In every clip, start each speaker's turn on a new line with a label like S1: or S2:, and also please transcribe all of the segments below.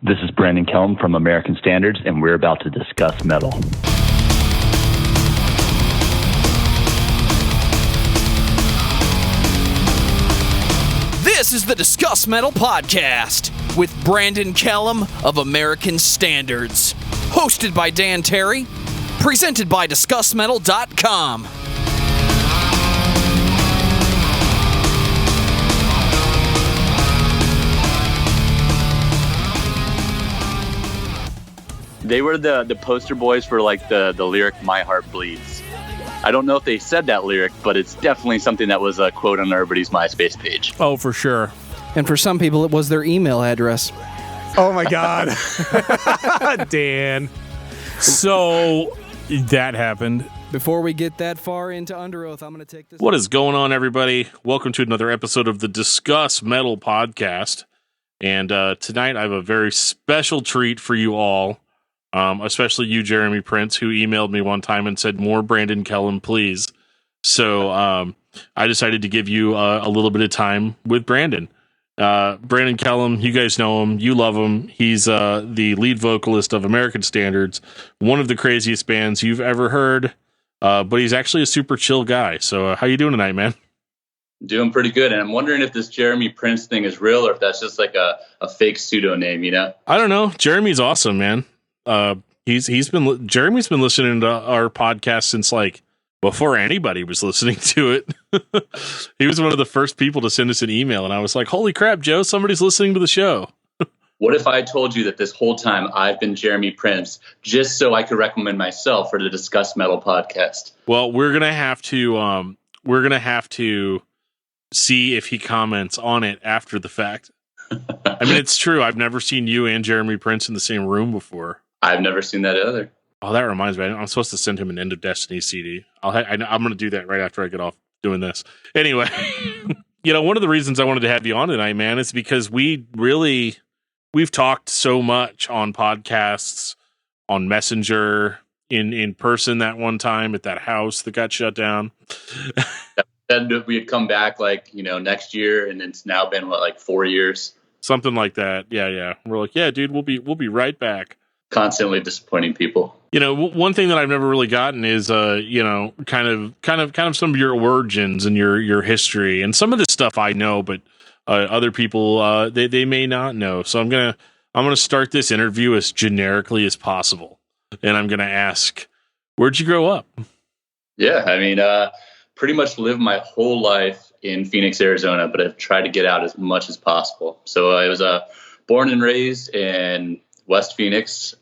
S1: This is Brandon Kellum from American Standards, and we're about to discuss metal.
S2: This is the Discuss Metal Podcast with Brandon Kellum of American Standards. Hosted by Dan Terry. Presented by discussmetal.com.
S3: They were the poster boys for like the lyric "My Heart Bleeds." I don't know if they said that lyric, but it's definitely something that was a quote on everybody's MySpace page.
S4: Oh, for sure.
S2: And for some people, it was their email address.
S4: Oh my God. Dan. So that happened.
S2: Before we get that far into Under Oath, I'm going to take this.
S4: What is going on, everybody? Welcome to another episode of the Discuss Metal Podcast. And tonight I have a very special treat for you all. Especially you, Jeremy Prince, who emailed me one time and said, more Brandon Kellum, please. So I decided to give you a little bit of time with Brandon. Brandon Kellum, you guys know him. You love him. He's the lead vocalist of American Standards, one of the craziest bands you've ever heard. But he's actually a super chill guy. So how you doing tonight, man?
S3: Doing pretty good. And I'm wondering if this Jeremy Prince thing is real or if that's just like a fake pseudonym, you know?
S4: I don't know. Jeremy's awesome, man. Jeremy's been listening to our podcast since like before anybody was listening to it. He was one of the first people to send us an email, and I was like, holy crap, Joe, somebody's listening to the show.
S3: What if I told you that this whole time I've been Jeremy Prince just so I could recommend myself for the Discuss Metal podcast?
S4: Well, we're gonna have to see if he comments on it after the fact. I mean, it's true. I've never seen you and Jeremy Prince in the same room before.
S3: I've never seen that either.
S4: Oh, that reminds me. I'm supposed to send him an End of Destiny CD. I'm going to do that right after I get off doing this. Anyway, one of the reasons I wanted to have you on tonight, man, is because we've talked so much on podcasts, on Messenger, in person that one time at that house that got shut down.
S3: Said we had come back next year, and it's now been 4 years,
S4: something like that. Yeah. We're like, yeah, dude, we'll be right back.
S3: Constantly disappointing people.
S4: One thing that I've never really gotten is kind of some of your origins and your history, and some of this stuff I know, but other people they may not know. So I'm gonna start this interview as generically as possible, and I'm gonna ask, where'd you grow up?
S3: Yeah, I mean, pretty much lived my whole life in Phoenix, Arizona, but I've tried to get out as much as possible. So I was born and raised in West Phoenix.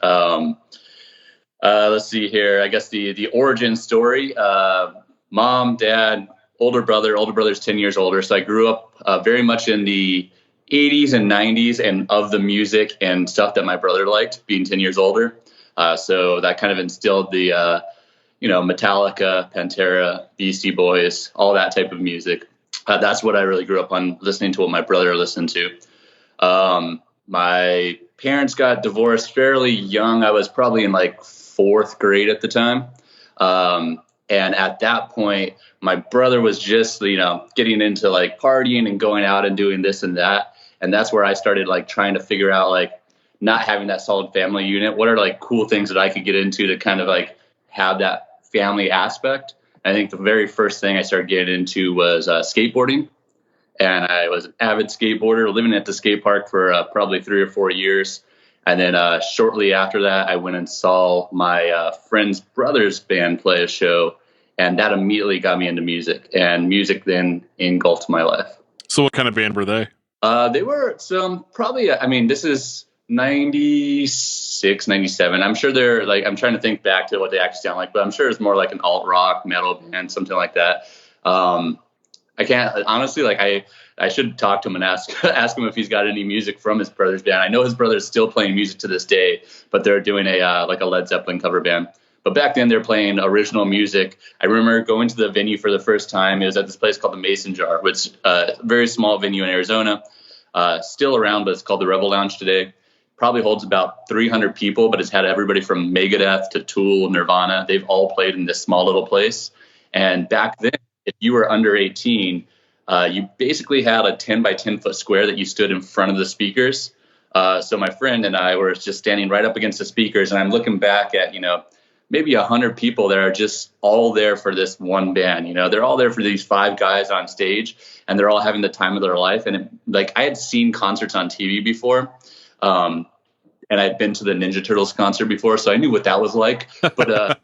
S3: Let's see here. I guess the origin story, mom, dad, older brother's 10 years older. So I grew up very much in the 80s and 90s and of the music and stuff that my brother liked, being 10 years older. So that kind of instilled the, Metallica, Pantera, Beastie Boys, all that type of music. That's what I really grew up on, listening to what my brother listened to. My parents got divorced fairly young. I was probably in fourth grade at the time. And at that point, my brother was just, getting into partying and going out and doing this and that. And that's where I started trying to figure out not having that solid family unit. What are cool things that I could get into to kind of have that family aspect? I think the very first thing I started getting into was skateboarding. And I was an avid skateboarder, living at the skate park for probably 3 or 4 years. And then shortly after that, I went and saw my friend's brother's band play a show. And that immediately got me into music. And music then engulfed my life.
S4: So what kind of band were they?
S3: They were probably, this is 96, 97. I'm sure they're I'm trying to think back to what they actually sound like. But I'm sure it's more like an alt rock metal band, something like that. I can't honestly I should talk to him and ask him if he's got any music from his brother's band. I know his brother is still playing music to this day, but they're doing a Led Zeppelin cover band. But back then they're playing original music. I remember going to the venue for the first time. It was at this place called the Mason Jar, which is a very small venue in Arizona, still around, but it's called the Rebel Lounge today. Probably holds about 300 people, but it's had everybody from Megadeth to Tool, Nirvana. They've all played in this small little place. And back then, if you were under 18, you basically had a 10 by 10 foot square that you stood in front of the speakers. So my friend and I were just standing right up against the speakers, and I'm looking back at, maybe 100 people that are just all there for this one band. They're all there for these 5 guys on stage, and they're all having the time of their life. And I had seen concerts on TV before, and I'd been to the Ninja Turtles concert before, so I knew what that was like. But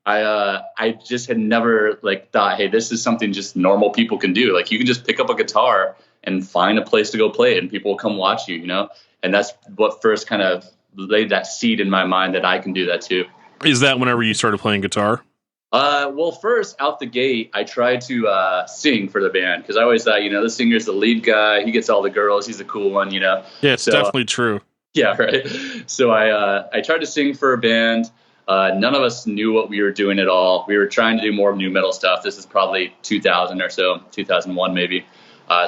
S3: I just had never thought, hey, this is something just normal people can do. You can just pick up a guitar and find a place to go play it, and people will come watch you. And that's what first kind of laid that seed in my mind that I can do that too.
S4: Is that whenever you started playing guitar?
S3: Well, first out the gate, I tried to sing for the band because I always thought, the singer's the lead guy. He gets all the girls. He's the cool one,
S4: Yeah, it's definitely true.
S3: Yeah, right. So I tried to sing for a band. None of us knew what we were doing at all. We were trying to do more new metal stuff. This is probably 2000 or so, 2001 maybe.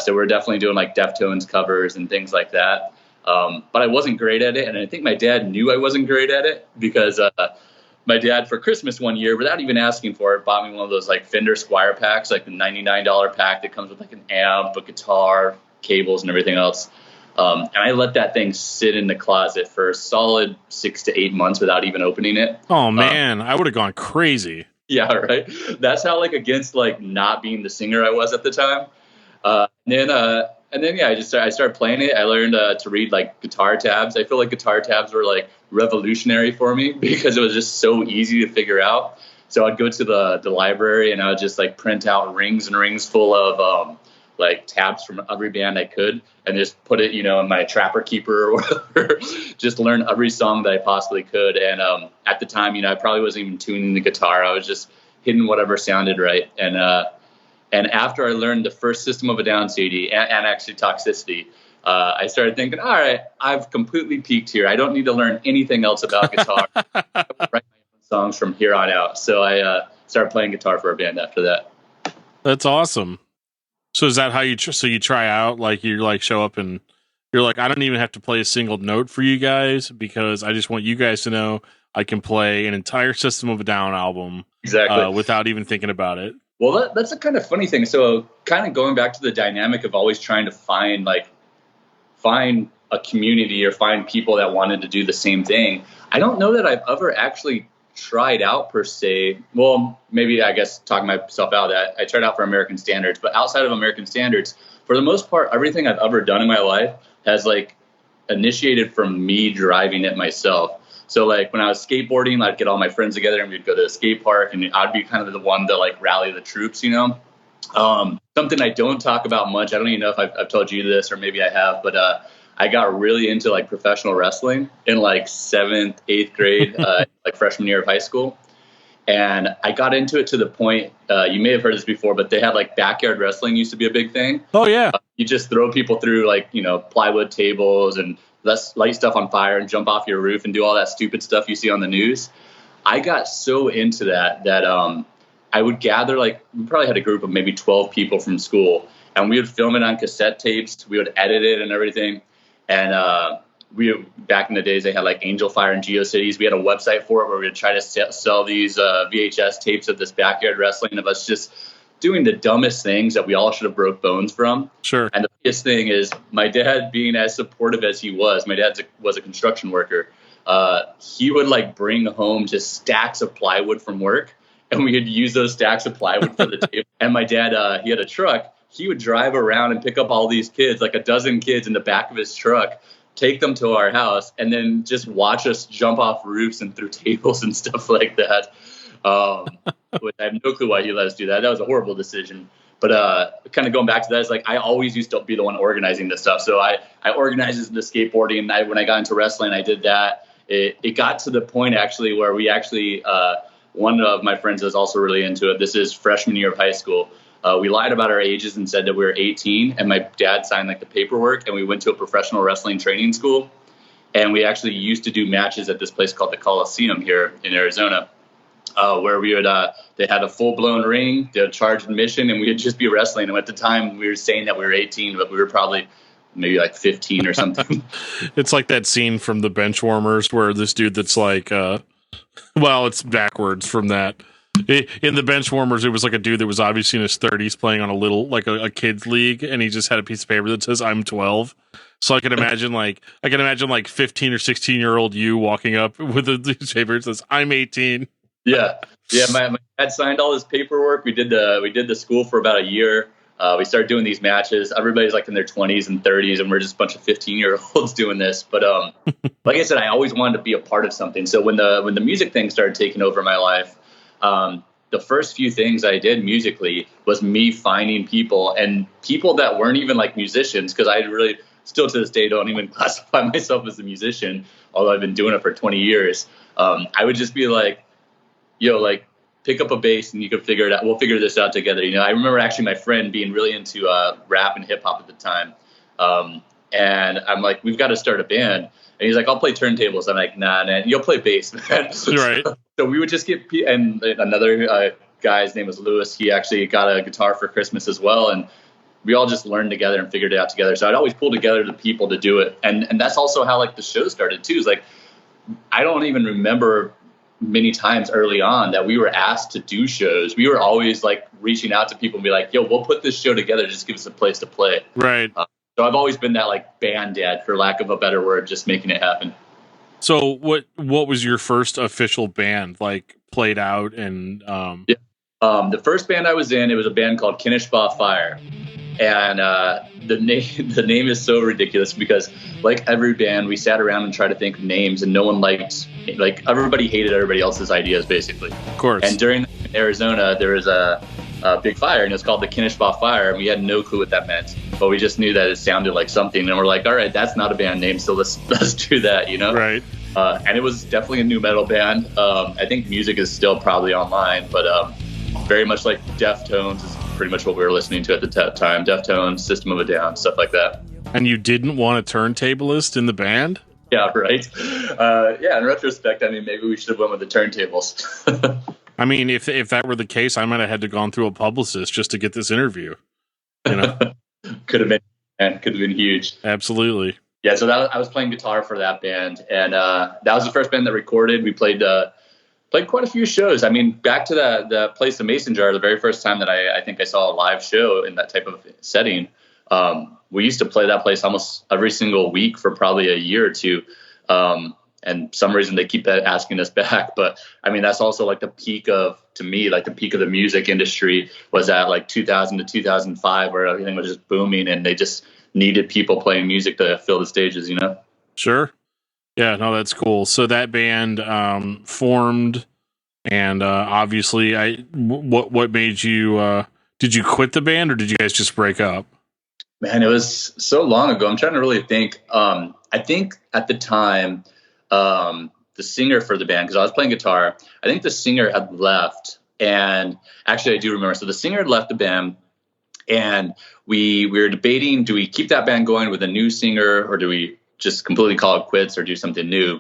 S3: So we're definitely doing Deftones covers and things like that. But I wasn't great at it. And I think my dad knew I wasn't great at it because my dad for Christmas one year, without even asking for it, bought me one of those Fender Squire packs, the $99 pack that comes with an amp, a guitar, cables, and everything else. And I let that thing sit in the closet for a solid 6 to 8 months without even opening it.
S4: Oh man, I would have gone crazy.
S3: Yeah, right. That's how against not being the singer I was at the time. And then yeah, I started playing it. I learned to read guitar tabs. I feel guitar tabs were revolutionary for me because it was just so easy to figure out. So I'd go to the library and I would just print out rings and rings full of tabs from every band I could and just put it, in my Trapper Keeper or whatever. Just learn every song that I possibly could. And at the time, I probably wasn't even tuning the guitar. I was just hitting whatever sounded right. And after I learned the first System of a Down CD and actually Toxicity, I started thinking, all right, I've completely peaked here. I don't need to learn anything else about guitar. I will write my own songs from here on out. So I started playing guitar for a band after that.
S4: That's awesome. So is that how you try out? You show up and you're I don't even have to play a single note for you guys because I just want you guys to know I can play an entire System of a Down album
S3: exactly
S4: without even thinking about it.
S3: Well, that's a kind of funny thing. So kind of going back to the dynamic of always trying to find a community or find people that wanted to do the same thing. I don't know that I've ever actually tried out per se. Well, maybe I guess talking myself out of that, I tried out for American Standards, but outside of American Standards, for the most part, everything I've ever done in my life has initiated from me driving it myself. So when I was skateboarding, I'd get all my friends together and we'd go to a skate park and I'd be kind of the one to rally the troops, Something I don't talk about much. I don't even know if I've told you this or maybe I have, but I got really into professional wrestling in 7th, 8th grade, freshman year of high school. And I got into it to the point, you may have heard this before, but they had backyard wrestling used to be a big thing.
S4: Oh yeah.
S3: You just throw people through plywood tables and let's light stuff on fire and jump off your roof and do all that stupid stuff you see on the news. I got so into that I would gather we probably had a group of maybe 12 people from school and we would film it on cassette tapes. We would edit it and everything. And back in the days, they had Angel Fire and GeoCities. We had a website for it where we would try to sell these VHS tapes of this backyard wrestling of us just doing the dumbest things that we all should have broke bones from.
S4: Sure.
S3: And the biggest thing is my dad being as supportive as he was. My dad was a construction worker. He would bring home just stacks of plywood from work, and we could use those stacks of plywood for the table. And my dad, he had a truck. He would drive around and pick up all these kids, a dozen kids in the back of his truck, take them to our house, and then just watch us jump off roofs and through tables and stuff like that. I have no clue why he let us do that. That was a horrible decision. But kind of going back to that, is I always used to be the one organizing this stuff. So I organized the skateboarding. When I got into wrestling, I did that. It got to the point actually where we actually, one of my friends is also really into it. This is freshman year of high school. We lied about our ages and said that we were 18, and my dad signed the paperwork, and we went to a professional wrestling training school. And we actually used to do matches at this place called the Coliseum here in Arizona. Where we would, they had a full-blown ring, they would charge admission, and we would just be wrestling. And at the time, we were saying that we were 18, but we were probably maybe 15 or something.
S4: It's like that scene from the Benchwarmers where this dude that's well, it's backwards from that. In the bench warmers, it was like a dude that was obviously in his 30s playing on a little, like a kid's league, and he just had a piece of paper that says "I'm 12." So I can imagine like 15 or 16-year-old you walking up with a newspaper that says "I'm 18."
S3: Yeah. My dad signed all this paperwork. We did the school for about a year. We started doing these matches. Everybody's like in their 20s and 30s, and we're just a bunch of 15-year-olds doing this. But like I said, I always wanted to be a part of something. So when the music thing started taking over my life, the first few things I did musically was me finding people that weren't even like musicians, because I really still to this day don't even classify myself as a musician, although I've been doing it for 20 years. I would just be like, like pick up a bass and you can figure it out. We'll figure this out together. I remember actually my friend being really into rap and hip hop at the time. And I'm like, we've got to start a band. And he's like, I'll play turntables. I'm like, nah, you'll play bass, man.
S4: Right.
S3: So we would just get, and another guy's name was Lewis. He actually got a guitar for Christmas as well. And we all just learned together and figured it out together. So I'd always pull together the people to do it. And that's also how like the show started too. Is like, I don't even remember many times early on that we were asked to do shows. We were always like reaching out to people and be like, we'll put this show together. Just give us a place to play.
S4: Right.
S3: So I've always been that like band dad, for lack of a better word, just making it happen.
S4: So what was your first official band like played out? And
S3: the first band I was in, it was a band called Kinishba Fire. And the name is so ridiculous because, like every band, we sat around and tried to think of names, and no one everybody hated everybody else's ideas, basically.
S4: Of course.
S3: And during Arizona, there was a big fire, and it was called the Kinishba Fire, and we had no clue what that meant, but we just knew that it sounded like something, and we're like, all right, that's not a band name, so let's do that,
S4: Right.
S3: And it was definitely a new metal band. I think music is still probably online, but very much like Deftones is pretty much what we were listening to at the time. Deftones, System of a Down, stuff like that.
S4: And you didn't want a turntablist in the band?
S3: Yeah, right. In retrospect, I mean, maybe we should have went with the turntables.
S4: I mean, if that were the case, I might have had to gone through a publicist just to get this interview.
S3: Could have been huge.
S4: Absolutely.
S3: Yeah, so I was playing guitar for that band, and that was the first band that recorded. We played quite a few shows. I mean, back to the place, the Mason Jar, the very first time that I think I saw a live show in that type of setting. We used to play that place almost every single week for probably a year or two. And some reason they keep asking us back. But I mean, that's also like the peak of the music industry was at like 2000 to 2005, where everything was just booming and they just needed people playing music to fill the stages,
S4: Sure. Yeah, no, that's cool. So that band formed, and obviously, what made you? Did you quit the band, or did you guys just break up?
S3: Man, it was so long ago. I'm trying to really think. I think at the time, the singer for the band, because I was playing guitar, I think the singer had left, and actually, I do remember. So the singer had left the band, and we were debating: do we keep that band going with a new singer, or do we just completely call it quits or do something new?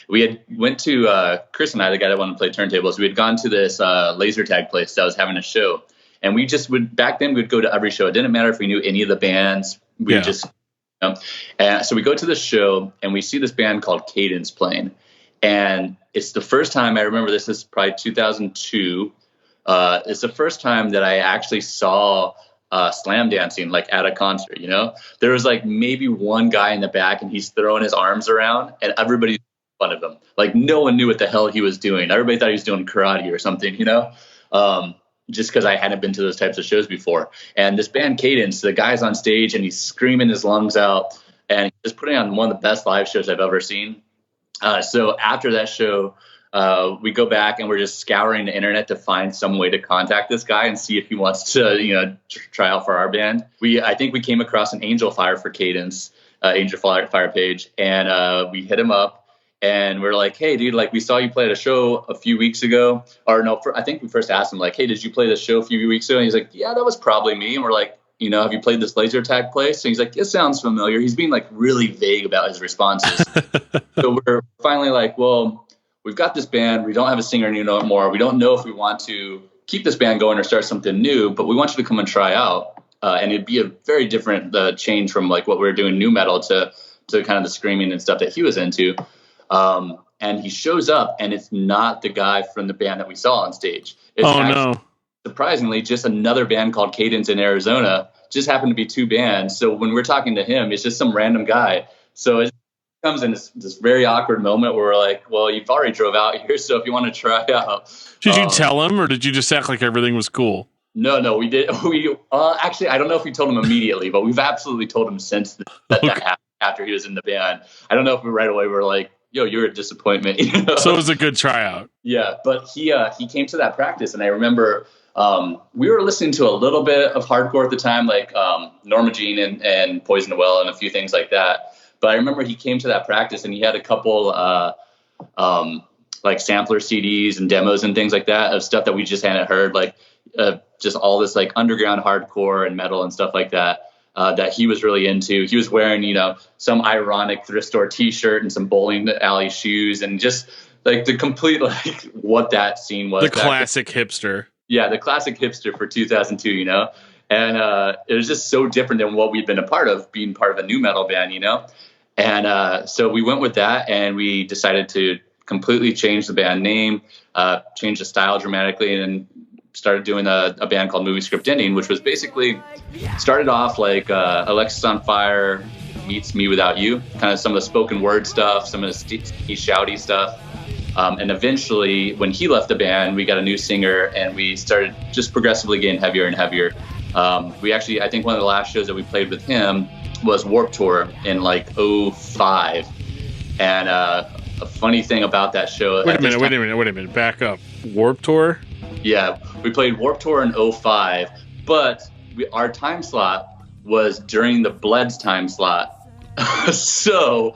S3: We went to Chris and I, the guy that wanted to play turntables. We had gone to this laser tag place that was having a show, and we just would back then we'd go to every show. It didn't matter if we knew any of the bands. And so we go to the show and we see this band called Cadence playing, and it's the first time I remember. This is probably 2002. It's the first time that I actually saw slam dancing like at a concert. There was like maybe one guy in the back and he's throwing his arms around and everybody's making fun of him. Like no one knew what the hell he was doing. Everybody thought he was doing karate or something, just because I hadn't been to those types of shows before. And this band Cadence, the guy's on stage and he's screaming his lungs out, and he's just putting on one of the best live shows I've ever seen. So after that show, we go back and we're just scouring the internet to find some way to contact this guy and see if he wants to, try out for our band. I think we came across an Angel Fire for Cadence, Angel Fire page, and we hit him up. And we're like, hey, dude, like we saw you play at a show a few weeks ago. Or no, I think we first asked him like, hey, did you play this show a few weeks ago? And he's like, yeah, that was probably me. And we're like, have you played this laser tag place? And he's like, it sounds familiar. He's being like really vague about his responses. So we're finally like, well, we've got this band. We don't have a singer anymore. We don't know if we want to keep this band going or start something new, but we want you to come and try out. And it'd be a very different change from like what we were doing new metal to kind of the screaming and stuff that he was into. And and he shows up, and it's not the guy from the band that we saw on stage. It's surprisingly just another band called Cadence in Arizona. Just happened to be two bands. So when we're talking to him, it's just some random guy. So it comes in this very awkward moment where we're like, well, you've already drove out here, so if you want to try out.
S4: Did you tell him, or did you just act like everything was cool?
S3: No, we did. Actually, I don't know if we told him immediately, but we've absolutely told him since that happened after he was in the band. I don't know if we right away were like, yo, you're a disappointment. You know? So
S4: it was a good tryout.
S3: Yeah, but he came to that practice, and I remember we were listening to a little bit of hardcore at the time, like Norma Jean and Poison the Well and a few things like that. But I remember he came to that practice, and he had a couple like sampler CDs and demos and things like that of stuff that we just hadn't heard, like just all this like underground hardcore and metal and stuff like that. That he was really into. He was wearing, some ironic thrift store T-shirt and some bowling alley shoes, and just like the complete like what that scene was.
S4: The classic hipster.
S3: Yeah, the classic hipster for 2002. And it was just so different than what we'd been a part of, being part of a new metal band. And so we went with that, and we decided to completely change the band name, change the style dramatically, and started doing a band called Movie Script Ending, which was basically started off like Alexis on Fire meets Me Without You, kind of some of the spoken word stuff, some of the shouty stuff. And eventually, when he left the band, we got a new singer, and we started just progressively getting heavier and heavier. We actually, I think one of the last shows that we played with him was Warped Tour in like 2005. And a funny thing about that show.
S4: Wait a minute. Back up. Warped Tour?
S3: Yeah, we played Warped Tour in 2005, but our time slot was during the Bleds time slot. So,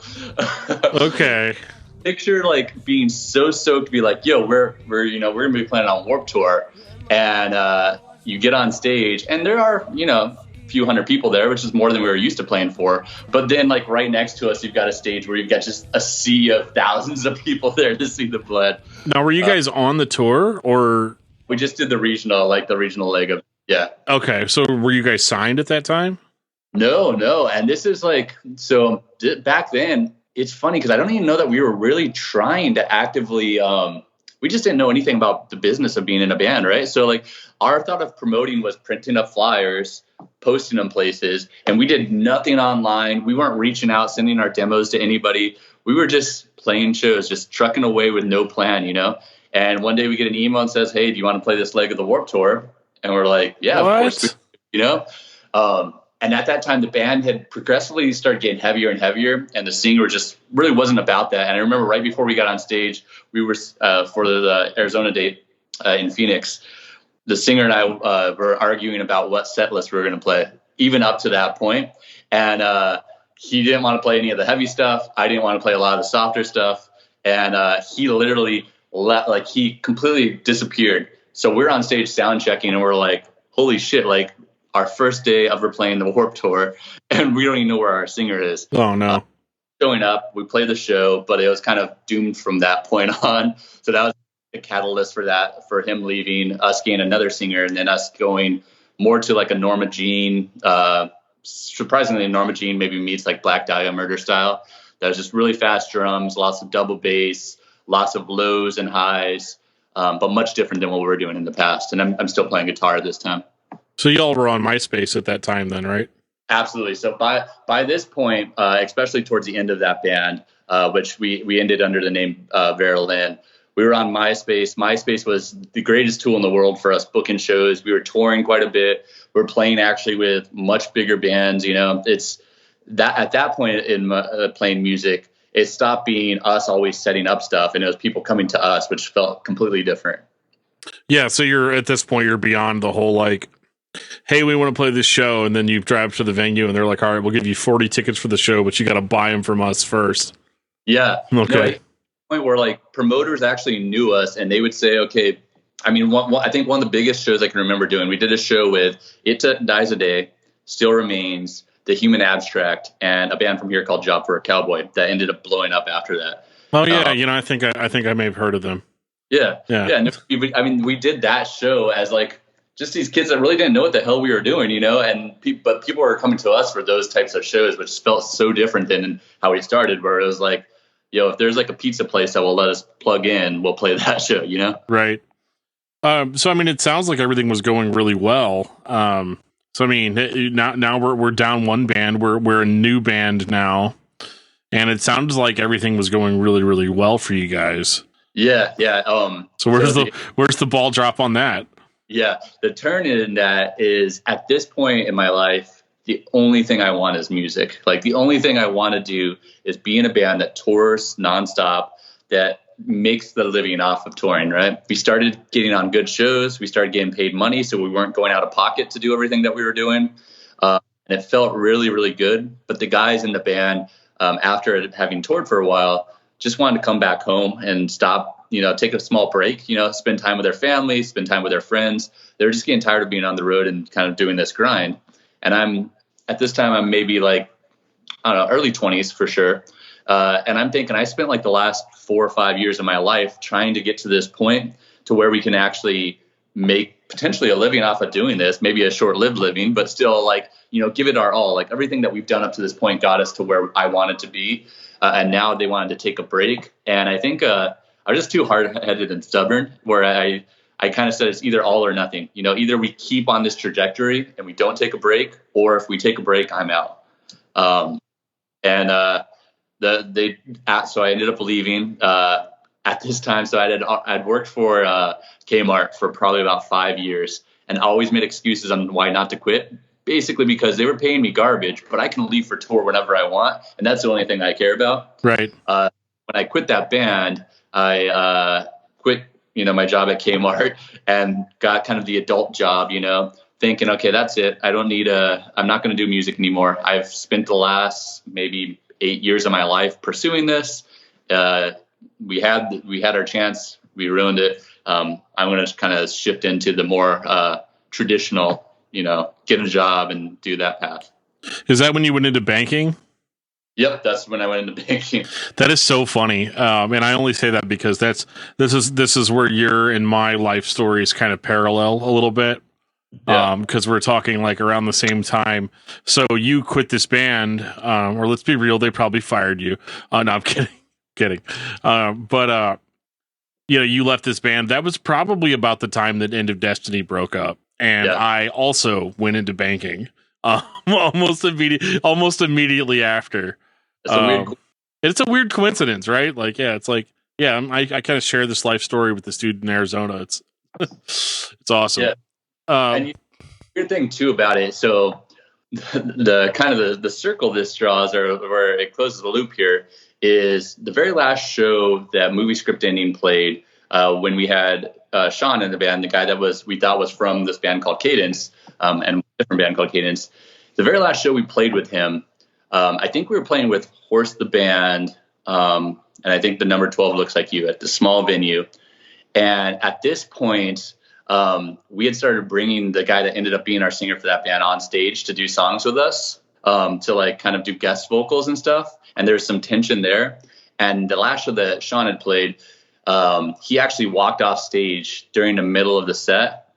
S4: okay.
S3: Picture like being so stoked to be like, yo, we're gonna be playing on Warped Tour, and you get on stage, and there are a few hundred people there, which is more than we were used to playing for. But then like right next to us, you've got a stage where you've got just a sea of thousands of people there to see the Bled.
S4: Now, were you guys on the tour, or?
S3: We just did the regional leg of, yeah.
S4: Okay, so were you guys signed at that time?
S3: No. And this is like, so back then, it's funny because I don't even know that we were really trying to actively, we just didn't know anything about the business of being in a band, right? So like our thought of promoting was printing up flyers, posting them places, and we did nothing online. We weren't reaching out, sending our demos to anybody. We were just playing shows, just trucking away with no plan, And one day we get an email and says, hey, do you want to play this leg of the Warped Tour? And we're like, yeah,
S4: what?
S3: Of course. And at that time, the band had progressively started getting heavier and heavier, and the singer just really wasn't about that. And I remember right before we got on stage, we were for the Arizona date in Phoenix, the singer and I were arguing about what set list we were going to play, even up to that point. And he didn't want to play any of the heavy stuff. I didn't want to play a lot of the softer stuff. And he literally he completely disappeared. So we're on stage sound checking, and we're like, holy shit, like our first day ever playing the Warped Tour, and we don't even know where our singer is.
S4: Oh no.
S3: Showing up, we played the show, but it was kind of doomed from that point on. So that was the catalyst for him leaving, us getting another singer, and then us going more to like a Norma Jean, surprisingly Norma Jean maybe meets like Black Dahlia Murder style. That was just really fast drums, lots of double bass, lots of lows and highs, but much different than what we were doing in the past. And I'm still playing guitar at this time.
S4: So y'all were on MySpace at that time then, right?
S3: Absolutely. So by this point, especially towards the end of that band, which we ended under the name Vera Lynn, we were on MySpace. MySpace was the greatest tool in the world for us booking shows. We were touring quite a bit. We were playing actually with much bigger bands. It's that at that point in playing music, it stopped being us always setting up stuff, and it was people coming to us, which felt completely different.
S4: Yeah. So you're at this point, you're beyond the whole like, hey, we want to play this show, and then you drive to the venue, and they're like, all right, we'll give you 40 tickets for the show, but you got to buy them from us first.
S3: Yeah.
S4: Okay.
S3: Point where like promoters actually knew us, and they would say, okay, I mean, I think one of the biggest shows I can remember doing, we did a show with It Dies a Day, Still Remains, The Human Abstract, and a band from here called Job for a Cowboy that ended up blowing up after that.
S4: Oh yeah, I think I may have heard of them.
S3: Yeah. And I mean, we did that show as like just these kids that really didn't know what the hell we were doing, but people were coming to us for those types of shows, which felt so different than how we started, where it was like, if there's like a pizza place that will let us plug in, we'll play that show,
S4: Right. So I mean, it sounds like everything was going really well. So I mean, now we're down one band. We're a new band now, and it sounds like everything was going really, really well for you guys.
S3: Yeah.
S4: So where's the ball drop on that?
S3: Yeah, the turn in that is, at this point in my life, the only thing I want is music. Like, the only thing I want to do is be in a band that tours nonstop, that makes the living off of touring, right? We started getting on good shows. We started getting paid money, so we weren't going out of pocket to do everything that we were doing. And it felt really, really good. But the guys in the band, after having toured for a while, just wanted to come back home and stop, take a small break, spend time with their family, spend time with their friends. They're just getting tired of being on the road and kind of doing this grind. And at this time, I'm maybe like, I don't know, early 20s for sure. And I'm thinking, I spent like the last 4 or 5 years of my life trying to get to this point to where we can actually make potentially a living off of doing this, maybe a short-lived living, but still, like, give it our all. Like, everything that we've done up to this point got us to where I wanted to be. And now they wanted to take a break. And I think I was just too hard-headed and stubborn, where I kind of said it's either all or nothing. Either we keep on this trajectory and we don't take a break, or if we take a break, I'm out. So I ended up leaving at this time. So I'd worked for Kmart for probably about 5 years, and always made excuses on why not to quit. Basically because they were paying me garbage, but I can leave for tour whenever I want, and that's the only thing I care about.
S4: Right.
S3: When I quit that band, I quit, my job at Kmart and got kind of the adult job, thinking, okay, that's it. I'm not going to do music anymore. I've spent the last maybe 8 years of my life pursuing this. We had our chance. We ruined it. I'm going to kind of shift into the more traditional, get a job and do that path.
S4: Is that when you went into banking?
S3: Yep, that's when I went into banking.
S4: That is so funny, and I only say that because this is where your and my life stories kind of parallel a little bit.
S3: Yeah.
S4: Because we're talking like around the same time. So you quit this band, or let's be real, they probably fired you. No, I'm kidding. But you left this band. That was probably about the time that End of Destiny broke up, and yeah. I also went into banking almost immediately after. It's a weird coincidence, right? Like, yeah, it's like, yeah, I kind of share this life story with this dude in Arizona. It's awesome.
S3: Yeah. And the weird thing too about it, so the kind of the circle this draws, or where it closes the loop here, is the very last show that Movie Script Ending played when we had Sean in the band, the guy that we thought was from this band called Cadence, and a different band called Cadence. The very last show we played with him, I think we were playing with Horse the Band, and I think the number 12 Looks Like You at the small venue. And at this point, we had started bringing the guy that ended up being our singer for that band on stage to do songs with us, to like kind of do guest vocals and stuff. And there's some tension there. And the last show that Sean had played, he actually walked off stage during the middle of the set,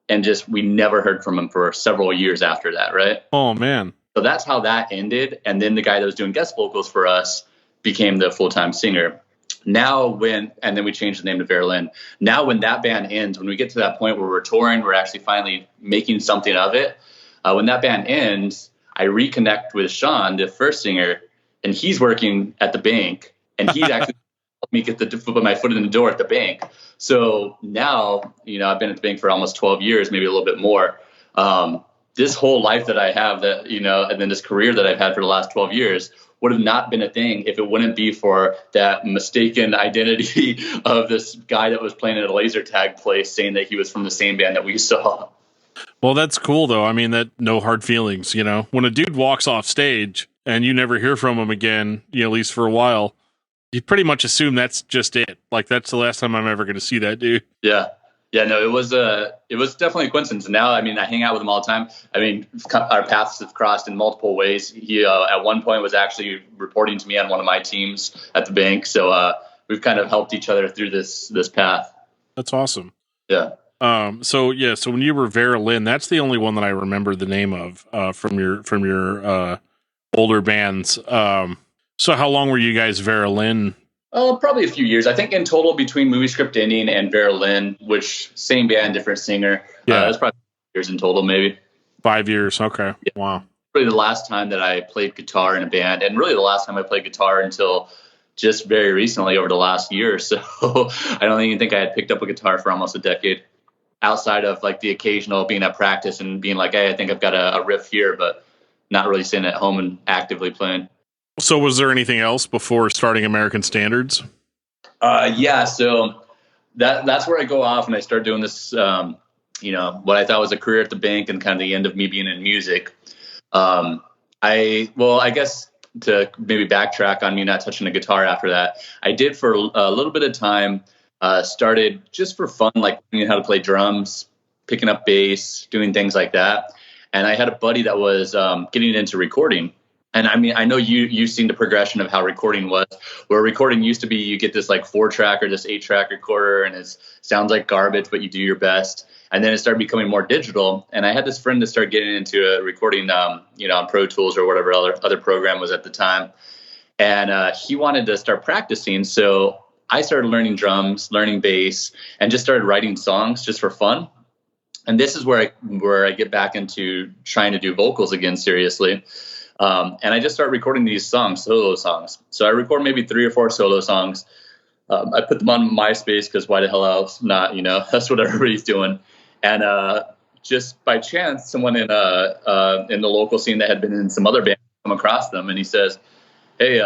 S3: and we never heard from him for several years after that. Right.
S4: Oh man.
S3: So that's how that ended. And then the guy that was doing guest vocals for us became the full-time singer. And then we changed the name to Vera Lynn. Now, when that band ends, when we get to that point where we're touring, we're actually finally making something of it. When that band ends, I reconnect with Sean, the first singer, and he's working at the bank, and he's actually helped me put my foot in the door at the bank. So now, I've been at the bank for almost 12 years, maybe a little bit more. This whole life that I have, and then this career that I've had for the last 12 years would have not been a thing if it wouldn't be for that mistaken identity of this guy that was playing at a laser tag place saying that he was from the same band that we saw.
S4: Well, that's cool though. I mean, that no hard feelings, when a dude walks off stage and you never hear from him again, at least for a while, you pretty much assume that's just it. Like, that's the last time I'm ever going to see that dude.
S3: Yeah. Yeah, no, it was definitely a coincidence. Now, I mean, I hang out with him all the time. I mean, our paths have crossed in multiple ways. He, at one point, was actually reporting to me on one of my teams at the bank. So we've kind of helped each other through this path.
S4: That's awesome.
S3: Yeah.
S4: So when you were Vera Lynn, that's the only one that I remember the name of from your older bands. So how long were you guys Vera Lynn
S3: Probably a few years. I think in total between Movie Script Indian and Vera Lynn, which same band, different singer.
S4: Yeah.
S3: It's probably years in total, maybe.
S4: 5 years. Okay. Yeah. Wow.
S3: Really the last time that I played guitar in a band, and really the last time I played guitar until just very recently over the last year. So I don't even think I had picked up a guitar for almost a decade, outside of like the occasional being at practice and being like, hey, I think I've got a riff here, but not really sitting at home and actively playing.
S4: So was there anything else before starting American Standards?
S3: Yeah. So that's where I go off and I start doing this, what I thought was a career at the bank and kind of the end of me being in music. I guess to maybe backtrack on me not touching a guitar after that, I did for a little bit of time, started just for fun, like learning how to play drums, picking up bass, doing things like that. And I had a buddy that was getting into recording. And I mean, I know you've seen the progression of how recording was, where recording used to be you get this like 4-track or this 8-track recorder and it sounds like garbage, but you do your best. And then it started becoming more digital. And I had this friend that started getting into recording, on Pro Tools or whatever other program was at the time. And he wanted to start practicing. So I started learning drums, learning bass, and just started writing songs just for fun. And this is where I get back into trying to do vocals again seriously. And I just start recording these solo songs. So I record maybe 3 or 4 solo songs. I put them on MySpace because why the hell else not, that's what everybody's doing. And just by chance, someone in the local scene that had been in some other bands come across them, and he says, hey,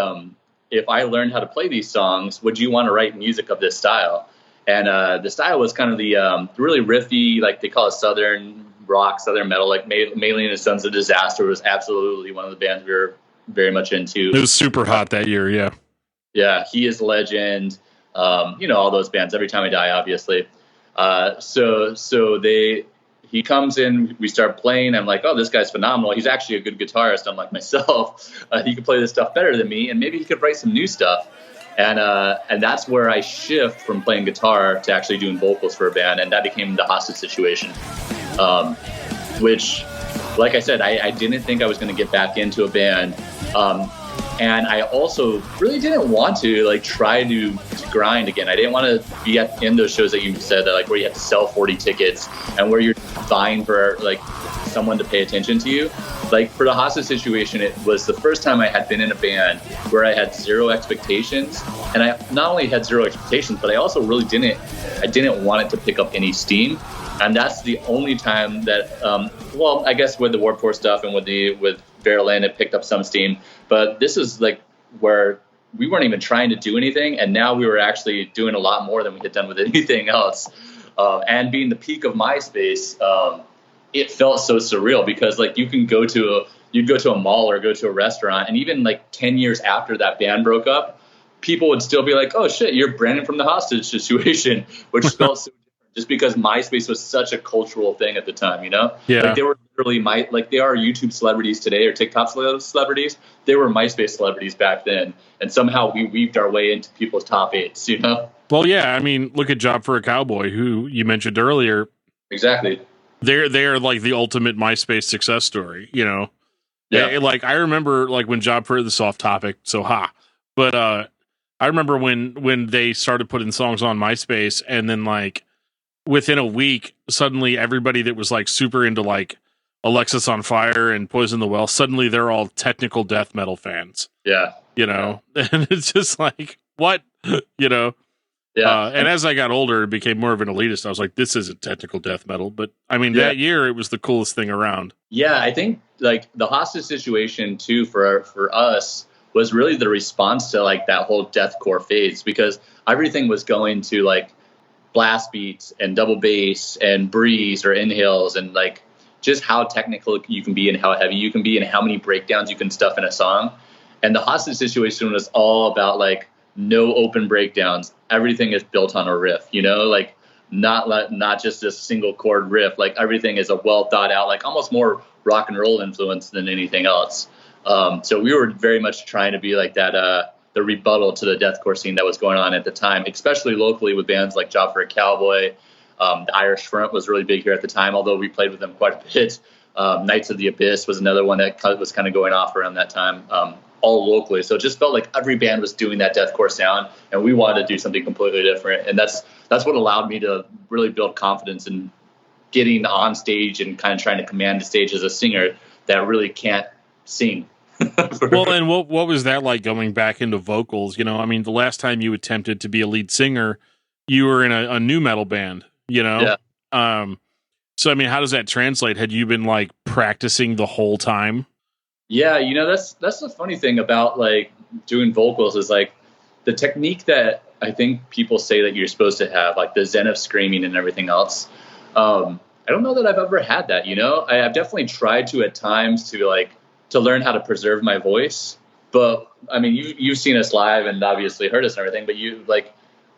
S3: if I learned how to play these songs, would you want to write music of this style? And the style was kind of the really riffy, like they call it Southern rock, Southern metal, like Maylene and Sons of Disaster was absolutely one of the bands we were very much into.
S4: It was super hot that year, yeah.
S3: Yeah, He Is Legend, all those bands, Every Time I Die, obviously. He comes in, we start playing. I'm like, oh, this guy's phenomenal. He's actually a good guitarist, unlike myself. He could play this stuff better than me, and maybe he could write some new stuff. And that's where I shift from playing guitar to actually doing vocals for a band, and that became the Hostage Situation, which, like I said, I didn't think I was going to get back into a band. And I also really didn't want to try to grind again. I didn't want to be in those shows that you said that where you have to sell 40 tickets and where you're vying for someone to pay attention to you. For the Hostage Situation, it was the first time I had been in a band where I had zero expectations. And I not only had zero expectations, but I also really didn't want it to pick up any steam. And that's the only time that, I guess with the Warped Tour stuff and with Vera Lynn, it picked up some steam. But this is where we weren't even trying to do anything, and now we were actually doing a lot more than we had done with anything else. And being the peak of MySpace, it felt so surreal because you'd go to a mall or go to a restaurant, and even 10 years after that band broke up, people would still be like, "Oh shit, you're Brandon from the Hostage Situation," which felt so different just because MySpace was such a cultural thing at the time,
S4: Yeah.
S3: They were literally they are YouTube celebrities today or TikTok celebrities. They were MySpace celebrities back then, and somehow we weaved our way into people's top 8s,
S4: Well, yeah, I mean, look at Job for a Cowboy, who you mentioned earlier.
S3: Exactly.
S4: They're the ultimate MySpace success story, Yeah. I remember when Job for this off topic, but I remember when they started putting songs on MySpace, and then within a week, suddenly everybody that was super into Alexis on Fire and Poison the Well, suddenly they're all technical death metal fans.
S3: Yeah.
S4: And it's just what, Yeah. And as I got older, it became more of an elitist. I was like, this isn't technical death metal. But I mean, that year, it was the coolest thing around.
S3: Yeah. I think the Hostage Situation too, for us was really the response to that whole deathcore phase, because everything was going to blast beats and double bass and breeze or inhales and just how technical you can be and how heavy you can be and how many breakdowns you can stuff in a song. And the Hostage Situation was all about no open breakdowns. Everything is built on a riff, not just a single chord riff. Everything is a well thought out, almost more rock and roll influence than anything else. So we were very much trying to be that, the rebuttal to the deathcore scene that was going on at the time, especially locally with bands like Job for a Cowboy. The Irish Front was really big here at the time, although we played with them quite a bit. Knights of the Abyss was another one that was kind of going off around that time. all locally. So it just felt like every band was doing that deathcore sound, and we wanted to do something completely different. And that's what allowed me to really build confidence in getting on stage and kind of trying to command the stage as a singer that really can't sing.
S4: Well, and what was that like going back into vocals? You know, I mean, the last time you attempted to be a lead singer, you were in a new metal band, you know?
S3: Yeah.
S4: So, I mean, how does that translate? Had you been like practicing the whole time?
S3: Yeah, you know, that's the funny thing about like doing vocals is like the technique that I think people say that you're supposed to have, like the zen of screaming and everything else. I don't know that I've ever had that, you know? I've definitely tried to at times to learn how to preserve my voice. But I mean, you've seen us live and obviously heard us and everything, but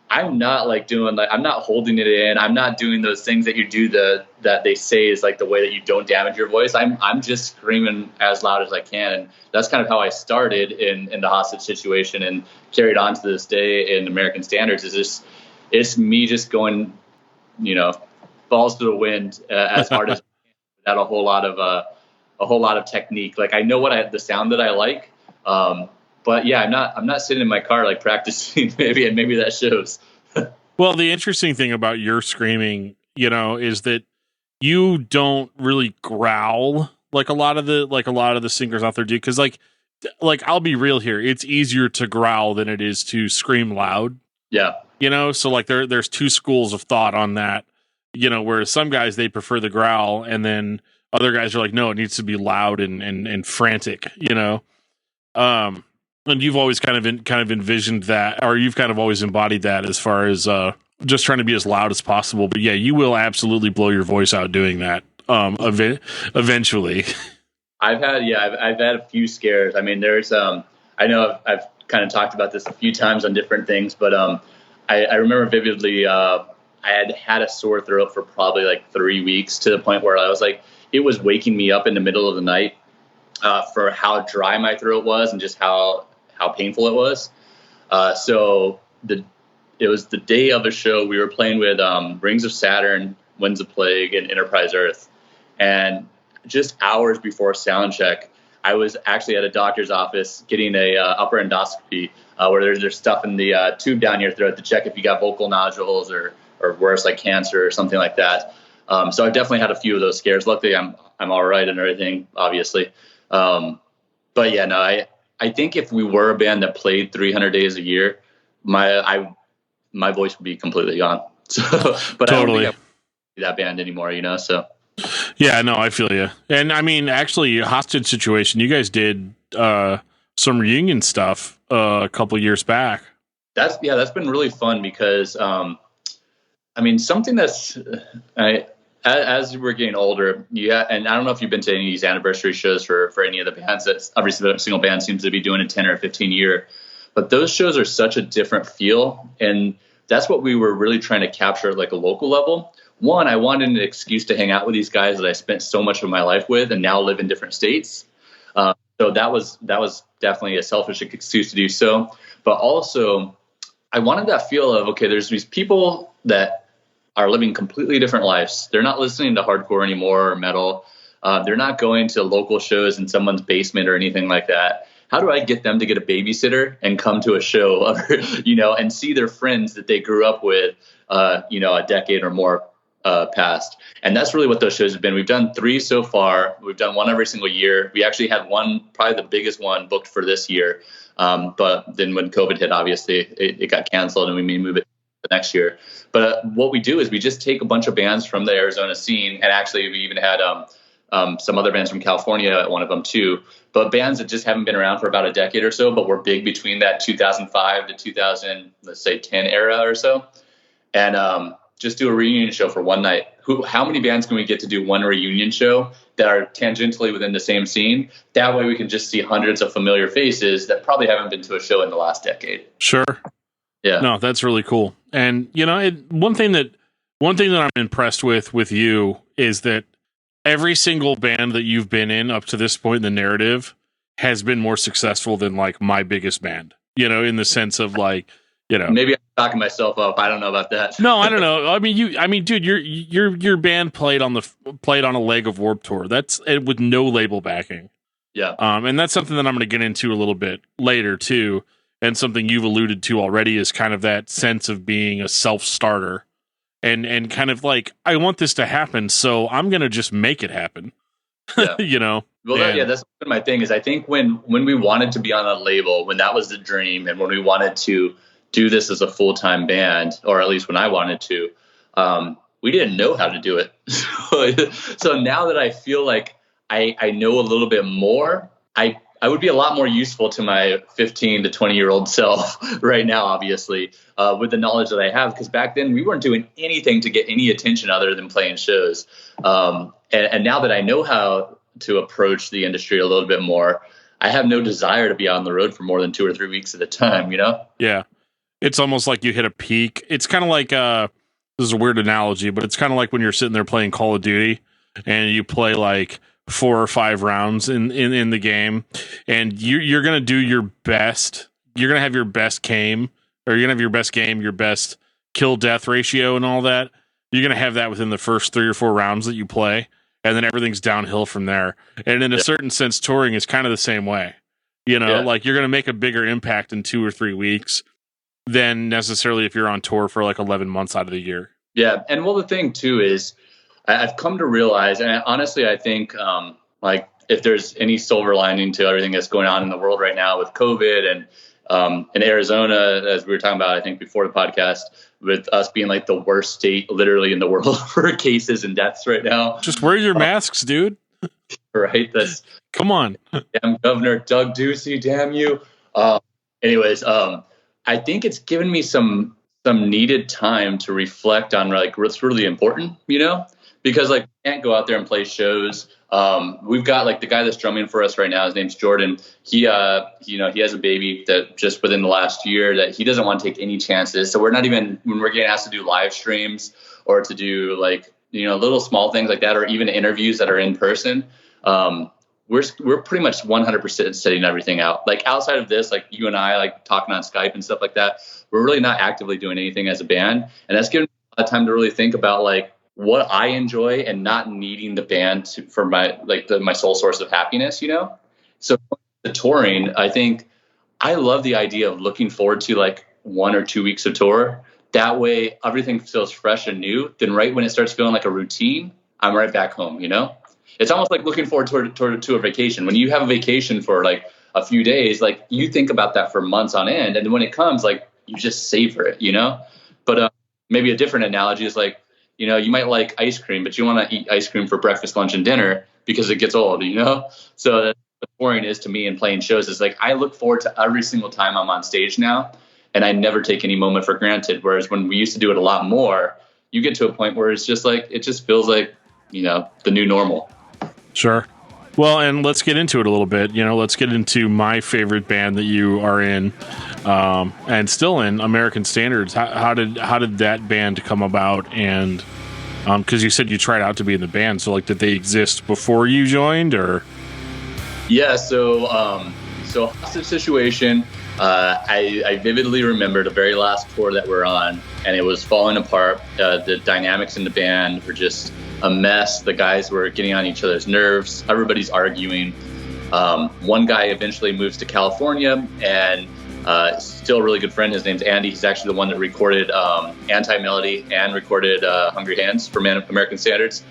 S3: I'm not like doing I'm not holding it in. I'm not doing those things that you do that they say is like the way that you don't damage your voice. I'm just screaming as loud as I can. And that's kind of how I started in the hostage situation and carried on to this day in American Standards it's me just going, you know, balls to the wind as hard as without a whole lot of technique. Like I know the sound that I like. But yeah, I'm not sitting in my car like practicing maybe that shows.
S4: Well, the interesting thing about your screaming, you know, is that you don't really growl like a lot of the singers out there do. Cause like I'll be real here. It's easier to growl than it is to scream loud.
S3: Yeah.
S4: You know, so like there's two schools of thought on that, you know, whereas some guys, they prefer the growl, and then other guys are like, no, it needs to be loud and frantic, you know? And you've always kind of envisioned that, or you've kind of always embodied that as far as just trying to be as loud as possible. But yeah, you will absolutely blow your voice out doing that eventually. I've had
S3: a few scares. I mean, there's I know I've kind of talked about this a few times on different things, but I remember vividly I had a sore throat for probably like 3 weeks, to the point where I was like, it was waking me up in the middle of the night for how dry my throat was and just how painful it was. So it was the day of a show. We were playing with Rings of Saturn, Winds of Plague, and Enterprise Earth. And just hours before sound check, I was actually at a doctor's office getting a upper endoscopy where there's stuff in the tube down your throat to check if you got vocal nodules or worse, like cancer or something like that. So I've definitely had a few of those scares. Luckily, I'm all right and everything, obviously. But yeah, no, I think if we were a band that played 300 days a year, my voice would be completely gone. So, but
S4: totally.
S3: I don't think I'm that band anymore, you know. So
S4: yeah, no, I feel you. And I mean, actually, Hostage Situation, you guys did some reunion stuff a couple years back.
S3: That's been really fun because I mean, something that's as we're getting older, and I don't know if you've been to any of these anniversary shows for any of the bands. That every single band seems to be doing a 10 or 15 year, but those shows are such a different feel, and that's what we were really trying to capture at like a local level. One, I wanted an excuse to hang out with these guys that I spent so much of my life with, and now live in different states. So that was definitely a selfish excuse to do so, but also I wanted that feel of, okay, there's these people that are living completely different lives. They're not listening to hardcore anymore or metal. They're not going to local shows in someone's basement or anything like that. How do I get them to get a babysitter and come to a show, you know, and see their friends that they grew up with, you know, a decade or more past? And that's really what those shows have been. We've done 3 so far. We've done one every single year. We actually had one, probably the biggest one, booked for this year. But then when COVID hit, obviously it got canceled, and we may move it the next year. But what we do is we just take a bunch of bands from the Arizona scene, and actually we even had some other bands from California at one of them too, but bands that just haven't been around for about a decade or so, but were big between that 2005 to 2010 era or so, and just do a reunion show for one night. How many bands can we get to do one reunion show that are tangentially within the same scene? That way we can just see hundreds of familiar faces that probably haven't been to a show in the last decade.
S4: Sure.
S3: Yeah.
S4: No, that's really cool. And you know, one thing that I'm impressed with you is that every single band that you've been in up to this point in the narrative has been more successful than like my biggest band, you know, in the sense of like, you know,
S3: maybe I'm talking myself up. I don't know about that.
S4: No, I don't know. I mean, dude, your band played on a leg of Warped Tour. That's with no label backing.
S3: Yeah.
S4: And that's something that I'm going to get into a little bit later too. And something you've alluded to already is kind of that sense of being a self-starter and kind of like, I want this to happen, so I'm going to just make it happen.
S3: Yeah.
S4: You know?
S3: Well, that's been my thing is I think when we wanted to be on a label, when that was the dream, and when we wanted to do this as a full-time band, or at least when I wanted to, we didn't know how to do it. So now that I feel like I know a little bit more, I would be a lot more useful to my 15 to 20-year-old self right now, obviously, with the knowledge that I have. Because back then we weren't doing anything to get any attention other than playing shows. And now that I know how to approach the industry a little bit more, I have no desire to be on the road for more than 2 or 3 weeks at a time, you know?
S4: Yeah. It's almost like you hit a peak. It's kind of like, this is a weird analogy, but it's kind of like when you're sitting there playing Call of Duty and you play like 4 or 5 rounds in the game, and you're going to do your best. You're going to have your best game, or you're going to have your best game, your best kill death ratio and all that. You're going to have that within the first 3 or 4 rounds that you play, and then everything's downhill from there. And in a certain sense, touring is kind of the same way. You know, like you're going to make a bigger impact in 2 or 3 weeks than necessarily if you're on tour for like 11 months out of the year.
S3: Yeah. And well, the thing too is I've come to realize, and honestly, I think like if there's any silver lining to everything that's going on in the world right now with COVID and in Arizona, as we were talking about, I think before the podcast, with us being like the worst state literally in the world for cases and deaths right now.
S4: Just wear your masks, dude.
S3: Right.
S4: Come on.
S3: Damn Governor Doug Ducey, damn you. Anyways, I think it's given me some needed time to reflect on like what's really important, you know, because like we can't go out there and play shows. We've got like the guy that's drumming for us right now. His name's Jordan. He has a baby that just within the last year that he doesn't want to take any chances. So we're not even, when we're getting asked to do live streams or to do like, little small things like that, or even interviews that are in person. We're pretty much 100% setting everything out. Like outside of this, like you and I like talking on Skype and stuff like that, we're really not actively doing anything as a band. And that's given me a lot of time to really think about like what I enjoy and not needing the band for my, like my sole source of happiness, you know? So the touring, I think I love the idea of looking forward to like 1 or 2 weeks of tour. That way everything feels fresh and new. Then right when it starts feeling like a routine, I'm right back home, you know? It's almost like looking forward to a vacation. When you have a vacation for like a few days, like you think about that for months on end. And when it comes, like you just savor it, you know? But maybe a different analogy is like, you might like ice cream, but you want to eat ice cream for breakfast, lunch, and dinner because it gets old, you know? So that's what touring is to me and playing shows is like, I look forward to every single time I'm on stage now, and I never take any moment for granted. Whereas when we used to do it a lot more, you get to a point where it's just like, it just feels like, the new normal.
S4: Sure. Well, and let's get into it a little bit. Let's get into my favorite band that you are in, and still in, American Standards. How did that band come about? And because you said you tried out to be in the band, so like, did they exist before you joined, or?
S3: Yeah. So hostage situation. I vividly remember the very last tour that we're on, and it was falling apart. The dynamics in the band were just a mess. The guys were getting on each other's nerves. Everybody's arguing. One guy eventually moves to California, and still a really good friend. His name's Andy. He's actually the one that recorded Anti-Melody and recorded Hungry Hands for American Standards.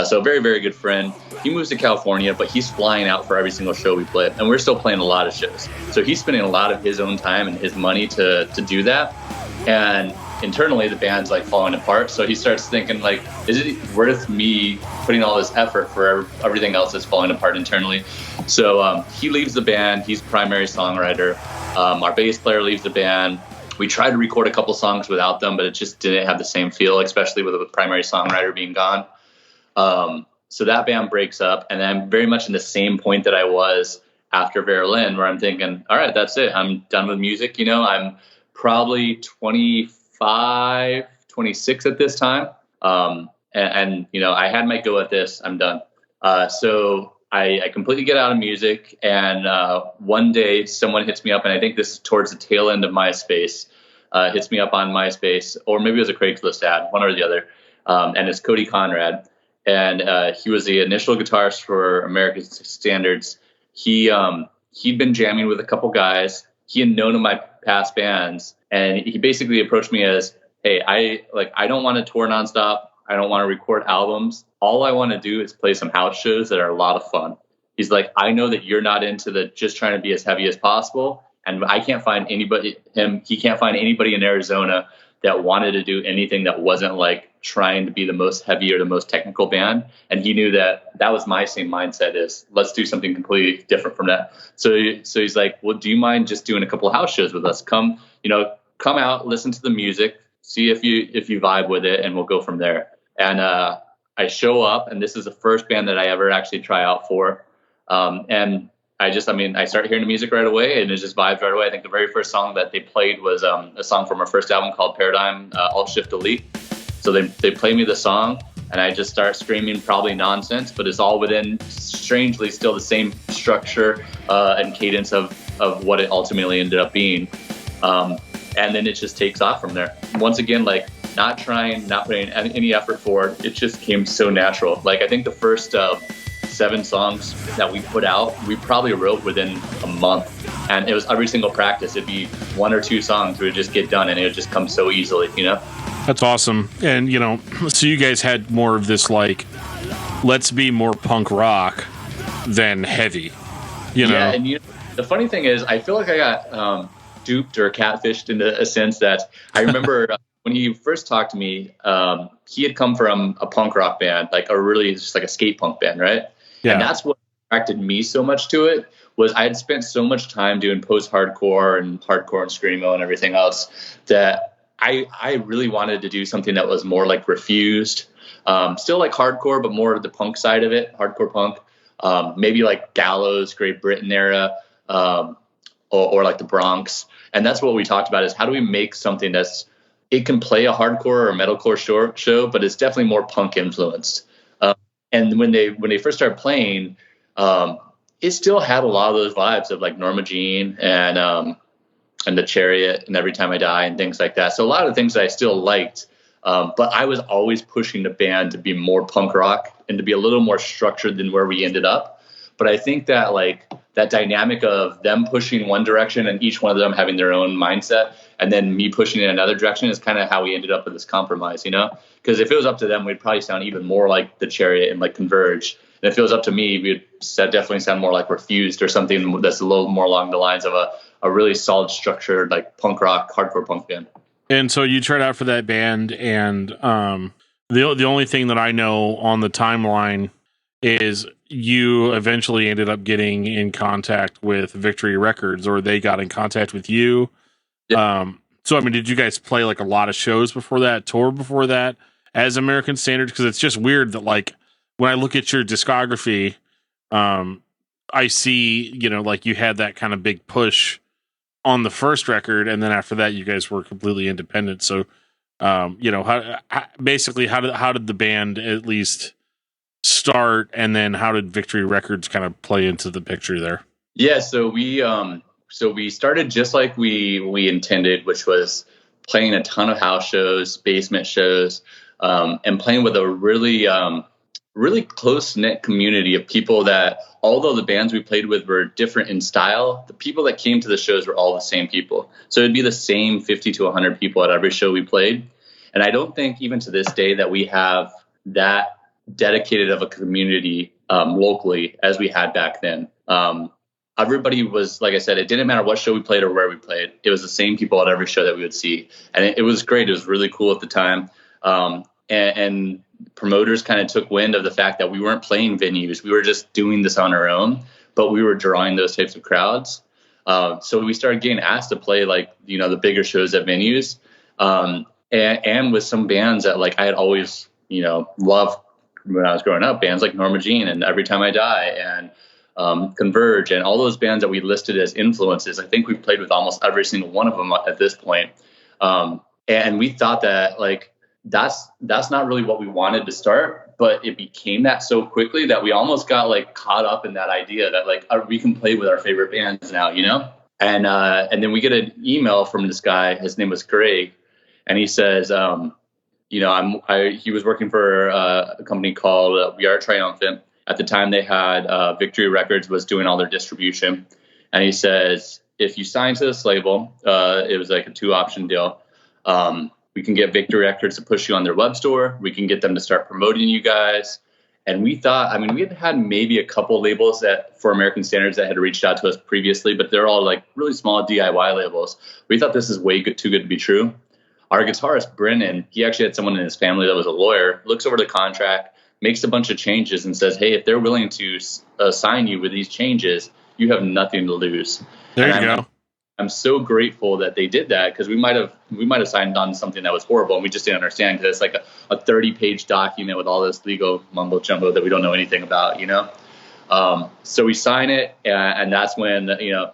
S3: So very, very good friend. He moves to California, but he's flying out for every single show we play. And we're still playing a lot of shows. So he's spending a lot of his own time and his money to do that. And internally, the band's like falling apart. So he starts thinking like, is it worth me putting all this effort for everything else that's falling apart internally? So he leaves the band. He's primary songwriter. Our bass player leaves the band. We tried to record a couple songs without them, but it just didn't have the same feel, especially with the primary songwriter being gone. So that band breaks up, and I'm very much in the same point that I was after Verlin, where I'm thinking, all right, that's it. I'm done with music. I'm probably 25, 26 at this time. And I had my go at this. I'm done. So I completely get out of music. And one day someone hits me up, and I think this is towards the tail end of MySpace, hits me up on MySpace, or maybe it was a Craigslist ad, one or the other. And it's Cody Conrad. And he was the initial guitarist for American Standards. he'd been jamming with a couple guys. He had known of my past bands, and he basically approached me as, hey, I don't want to tour nonstop. I don't want to record albums. All I want to do is play some house shows that are a lot of fun. He's like, I know that you're not into the just trying to be as heavy as possible. And I can't find anybody, he can't find anybody in Arizona that wanted to do anything that wasn't like trying to be the most heavy or the most technical band. And he knew that was my same mindset, is let's do something completely different from that. So he's like, well, do you mind just doing a couple of house shows with us? Come out, listen to the music, see if you vibe with it, and we'll go from there. And I show up, and this is the first band that I ever actually try out for. And I start hearing the music right away, and it just vibes right away. I think the very first song that they played was a song from our first album called Paradigm, Alt Shift Delete. So they play me the song, and I just start screaming probably nonsense, but it's all within, strangely, still the same structure and cadence of what it ultimately ended up being. And then it just takes off from there. Once again, like, not putting any effort forward. It just came so natural. Like, I think the first 7 songs that we put out, we probably wrote within a month. And it was every single practice. It'd be 1 or 2 songs we would just get done, and it would just come so easily,
S4: That's awesome. And, so you guys had more of this, like, let's be more punk rock than heavy,
S3: Yeah, and the funny thing is, I feel like I got duped or catfished in a sense that I remember when he first talked to me, he had come from a punk rock band, like just like a skate punk band, right? Yeah. And that's what attracted me so much to it, was I had spent so much time doing post-hardcore and hardcore and screamo and everything else that I really wanted to do something that was more like Refused, still like hardcore, but more the punk side of it, hardcore punk, maybe like Gallows, Great Britain era, or like the Bronx. And that's what we talked about, is how do we make something it can play a hardcore or metalcore show, but it's definitely more punk influenced. And when they first started playing, it still had a lot of those vibes of like Norma Jean and The Chariot and Every Time I Die and things like that. So a lot of the things that I still liked, but I was always pushing the band to be more punk rock and to be a little more structured than where we ended up. But I think that like that dynamic of them pushing one direction and each one of them having their own mindset, and then me pushing in another direction, is kind of how we ended up with this compromise, Because if it was up to them, we'd probably sound even more like The Chariot and like Converge. And if it was up to me, we'd definitely sound more like Refused or something that's a little more along the lines of a really solid structured like punk rock, hardcore punk band.
S4: And so you tried out for that band, and the only thing that I know on the timeline is you eventually ended up getting in contact with Victory Records, or they got in contact with you. Yep. So, I mean, did you guys play like a lot of shows before that, tour before that as American Standards? Because it's just weird that, like, when I look at your discography, I see, like you had that kind of big push on the first record, and then after that, you guys were completely independent. So, how did the band at least start, and then how did Victory Records kind of play into the picture there?
S3: Yeah, so we started just like we intended, which was playing a ton of house shows, basement shows, and playing with a really close-knit community of people that, although the bands we played with were different in style, the people that came to the shows were all the same people. So it'd be the same 50 to 100 people at every show we played. And I don't think even to this day that we have that dedicated of a community locally as we had back then. Everybody was, like I said, it didn't matter what show we played or where we played. It was the same people at every show that we would see. And it was great. It was really cool at the time. And promoters kind of took wind of the fact that we weren't playing venues. We were just doing this on our own, but we were drawing those types of crowds. So we started getting asked to play like, the bigger shows at venues. And with some bands that like I had always, loved when I was growing up, bands like Norma Jean and Every Time I Die and Converge and all those bands that we listed as influences. I think we've played with almost every single one of them at this point. And we thought that like, that's not really what we wanted to start, but it became that so quickly that we almost got like caught up in that idea that like we can play with our favorite bands now, and then we get an email from this guy. His name was Greg, and he says, he was working for a company called We Are Triumphant, At the time, they had Victory Records was doing all their distribution. And he says, if you sign to this label, it was like a 2-option deal. We can get Victory Records to push you on their web store. We can get them to start promoting you guys. And we thought, I mean, we had maybe a couple labels that for American Standards that had reached out to us previously, but they're all like really small DIY labels. We thought this is too good to be true. Our guitarist, Brennan, he actually had someone in his family that was a lawyer, looks over the contract, makes a bunch of changes and says, hey, if they're willing to sign you with these changes, you have nothing to lose.
S4: There you go.
S3: I'm so grateful that they did that, because we might have signed on something that was horrible and we just didn't understand, because it's like a 30-page document with all this legal mumbo jumbo that we don't know anything about, you know? So we sign it, and that's when, you know,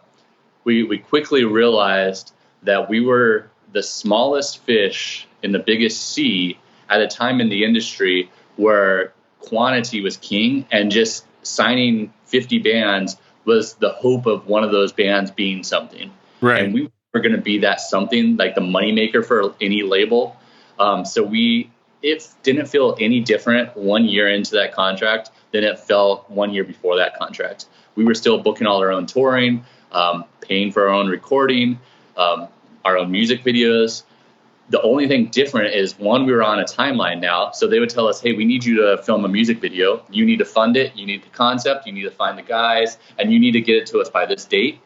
S3: we quickly realized that we were the smallest fish in the biggest sea at a time in the industry where quantity was king, and just signing 50 bands was the hope of one of those bands being something.
S4: Right.
S3: And we were going to be that something, like the moneymaker for any label. So it didn't feel any different 1 year into that contract than it felt 1 year before that contract. We were still booking all our own touring, paying for our own recording, our own music videos. The only thing different is, one, we were on a timeline now. So they would tell us, hey, we need you to film a music video. You need to fund it. You need the concept. You need to find the guys. And you need to get it to us by this date.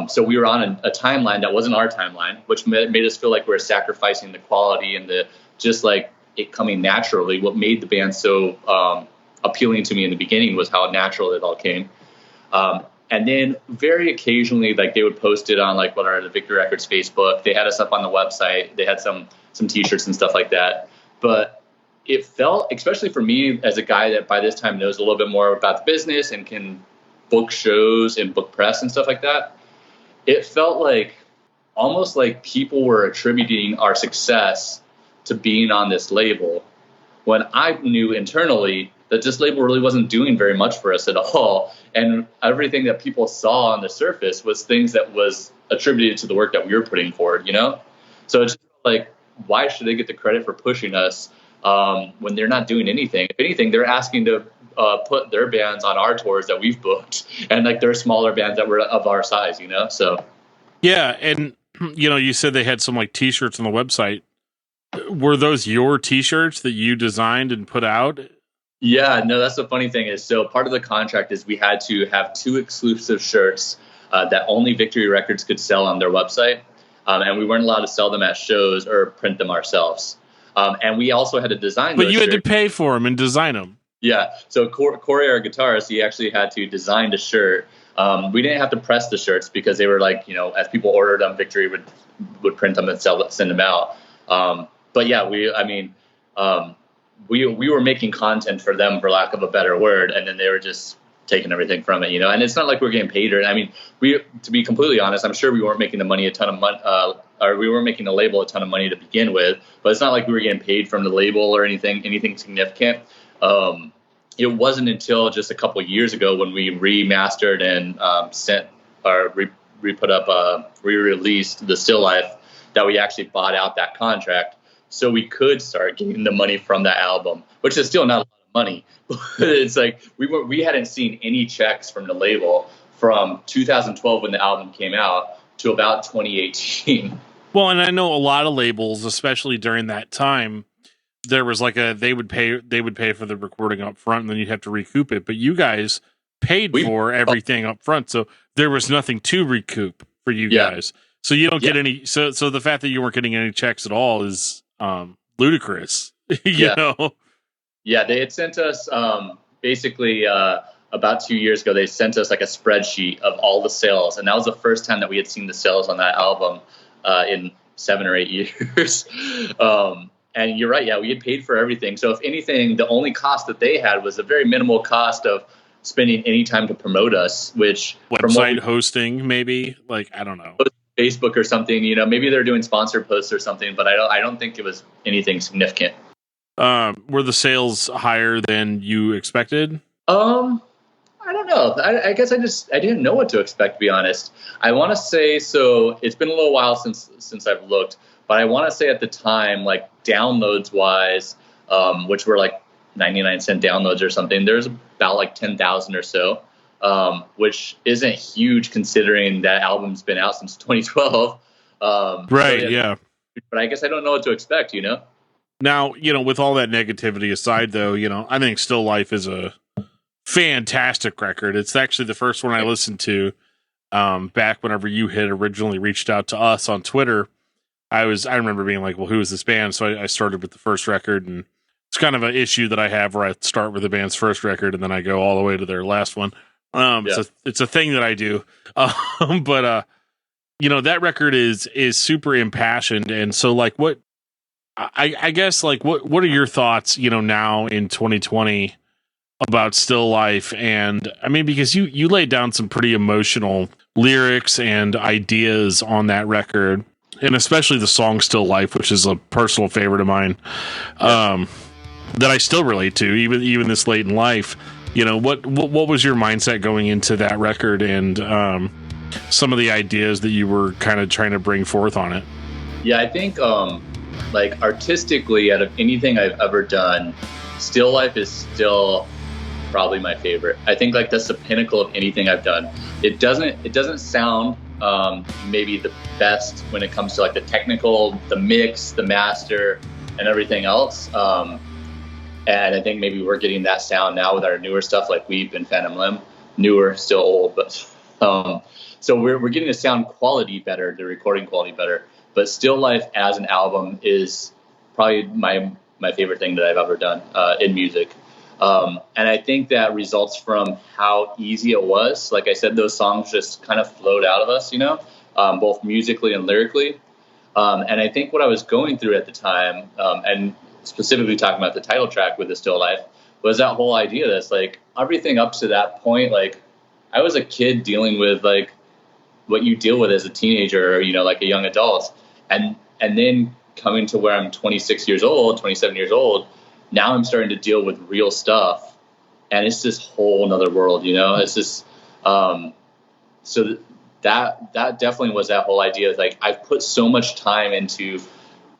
S3: So we were on a timeline that wasn't our timeline, which made us feel like we were sacrificing the quality and just like it coming naturally. What made the band so appealing to me in the beginning was how natural it all came. And then very occasionally, like, they would post it on like the Victory Records Facebook. They had us up on the website. They had some T-shirts and stuff like that. But it felt, especially for me as a guy that by this time knows a little bit more about the business and can book shows and book press and stuff like that, it felt like almost like people were attributing our success to being on this label, when I knew internally that this label really wasn't doing very much for us at all. And everything that people saw on the surface was things that was attributed to the work that we were putting forward, you know? So it's like, why should they get the credit for pushing us when they're not doing anything? If anything, they're asking to put their bands on our tours that we've booked, and like they're smaller bands that were of our size, you know? So
S4: yeah. And you know, you said they had some like T-shirts on the website. Were those your T-shirts that you designed and put out?
S3: Yeah, no, that's the funny thing is, so part of the contract is we had to have 2 exclusive shirts that only Victory Records could sell on their website. And we weren't allowed to sell them at shows or print them ourselves. And we also had to design
S4: But
S3: those
S4: you had
S3: shirts.
S4: to pay for them and design them.
S3: Yeah, so Corey, our guitarist, he actually had to design the shirt. We didn't have to press the shirts because they were like, you know, as people ordered them, Victory would print them and send them out. But yeah, we were making content for them, for lack of a better word, and then they were just taking everything from it, you know. And it's not like we're getting paid, or I mean, to be completely honest, I'm sure we weren't making the money or we weren't making the label a ton of money to begin with. But it's not like we were getting paid from the label or anything significant. It wasn't until just a couple of years ago when we remastered and re-released the Still Life that we actually bought out that contract, so we could start getting the money from that album, which is still not a lot of money. But it's like we hadn't seen any checks from the label from 2012 when the album came out to about 2018.
S4: Well, and I know a lot of labels, especially during that time, there was like they would pay for the recording up front, and then you'd have to recoup it. But you guys paid for everything up front, so there was nothing to recoup for you guys. So you don't get any. So the fact that you weren't getting any checks at all is ludicrous. you know.
S3: Yeah, they had sent us basically about 2 years ago. They sent us like a spreadsheet of all the sales, and that was the first time that we had seen the sales on that album in 7 or 8 years. And you're right. Yeah, we had paid for everything. So if anything, the only cost that they had was a very minimal cost of spending any time to promote us, which
S4: website hosting, maybe, like, I don't know,
S3: Facebook or something, you know, maybe they're doing sponsored posts or something, but I don't think it was anything significant.
S4: Were the sales higher than you expected?
S3: I don't know. I guess I didn't know what to expect, to be honest. I want to say, so it's been a little while since I've looked, but I want to say at the time, like downloads wise, which were like 99-cent downloads or something. There's about like 10,000 or so, which isn't huge considering that album's been out since 2012.
S4: Right. Yeah.
S3: But I guess I don't know what to expect,
S4: Now, with all that negativity aside, though, I think Still Life is a fantastic record. It's actually the first one I listened to back whenever you had originally reached out to us on Twitter. I remember being like, well, who is this band? So I started with the first record, and it's kind of an issue that I have where I start with the band's first record and then I go all the way to their last one. So it's a thing that I do. But that record is super impassioned. And so like what, I guess like what are your thoughts, now in 2020 about Still Life? And I mean, because you laid down some pretty emotional lyrics and ideas on that record, and especially the song Still Life, which is a personal favorite of mine, that I still relate to even this late in life. What was your mindset going into that record, and some of the ideas that you were kind of trying to bring forth on it?
S3: Yeah, I think like artistically, out of anything I've ever done, Still Life is still probably my favorite. I think like that's the pinnacle of anything I've done. It doesn't sound maybe the best when it comes to like the technical, the mix, the master, and everything else. And I think maybe we're getting that sound now with our newer stuff like Weep and Phantom Limb. Newer, still old, but so we're getting the sound quality better, the recording quality better. But Still Life as an album is probably my favorite thing that I've ever done in music. And I think that results from how easy it was. Like I said, those songs just kind of flowed out of us, both musically and lyrically. And I think what I was going through at the time, and specifically talking about the title track with the Still Life, was that whole idea that's like everything up to that point. Like I was a kid dealing with like what you deal with as a teenager, or, like a young adult. And then coming to where I'm 27 years old, now I'm starting to deal with real stuff, and it's this whole nother world, it's just, so that definitely was that whole idea of like, I've put so much time into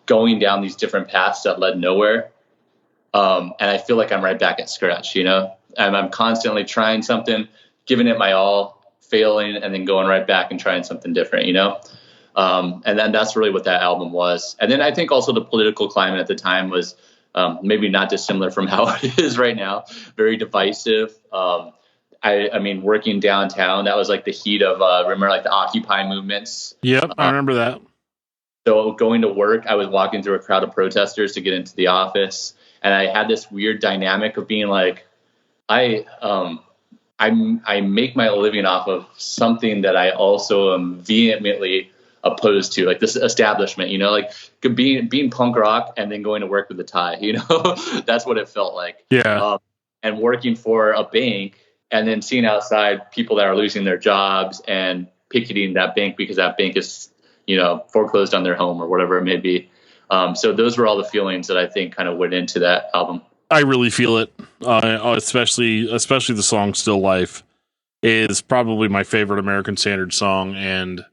S3: going down these different paths that led nowhere. And I feel like I'm right back at scratch, and I'm constantly trying something, giving it my all, failing, and then going right back and trying something different, and then that's really what that album was. And then I think also the political climate at the time was maybe not dissimilar from how it is right now, very divisive. I mean, working downtown, that was like the heat of, remember like the Occupy movements?
S4: Yep, I remember that.
S3: So going to work, I was walking through a crowd of protesters to get into the office. And I had this weird dynamic of being like, I make my living off of something that I also am vehemently opposed to, like this establishment, like being punk rock and then going to work with a tie, that's what it felt like.
S4: Yeah.
S3: And working for a bank and then seeing outside people that are losing their jobs and picketing that bank because that bank is, foreclosed on their home or whatever it may be. So those were all the feelings that I think kind of went into that album.
S4: I really feel it, especially the song Still Life is probably my favorite American Standards song, and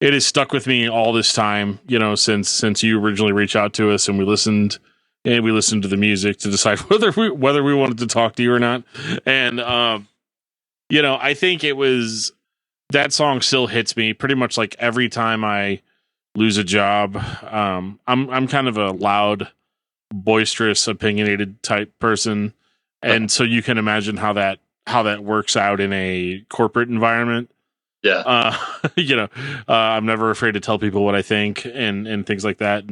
S4: it has stuck with me all this time, since you originally reached out to us and we listened to the music to decide whether we wanted to talk to you or not. And, I think it was, that song still hits me pretty much like every time I lose a job. I'm kind of a loud, boisterous, opinionated type person. And so you can imagine how that works out in a corporate environment.
S3: Yeah.
S4: I'm never afraid to tell people what I think and things like that.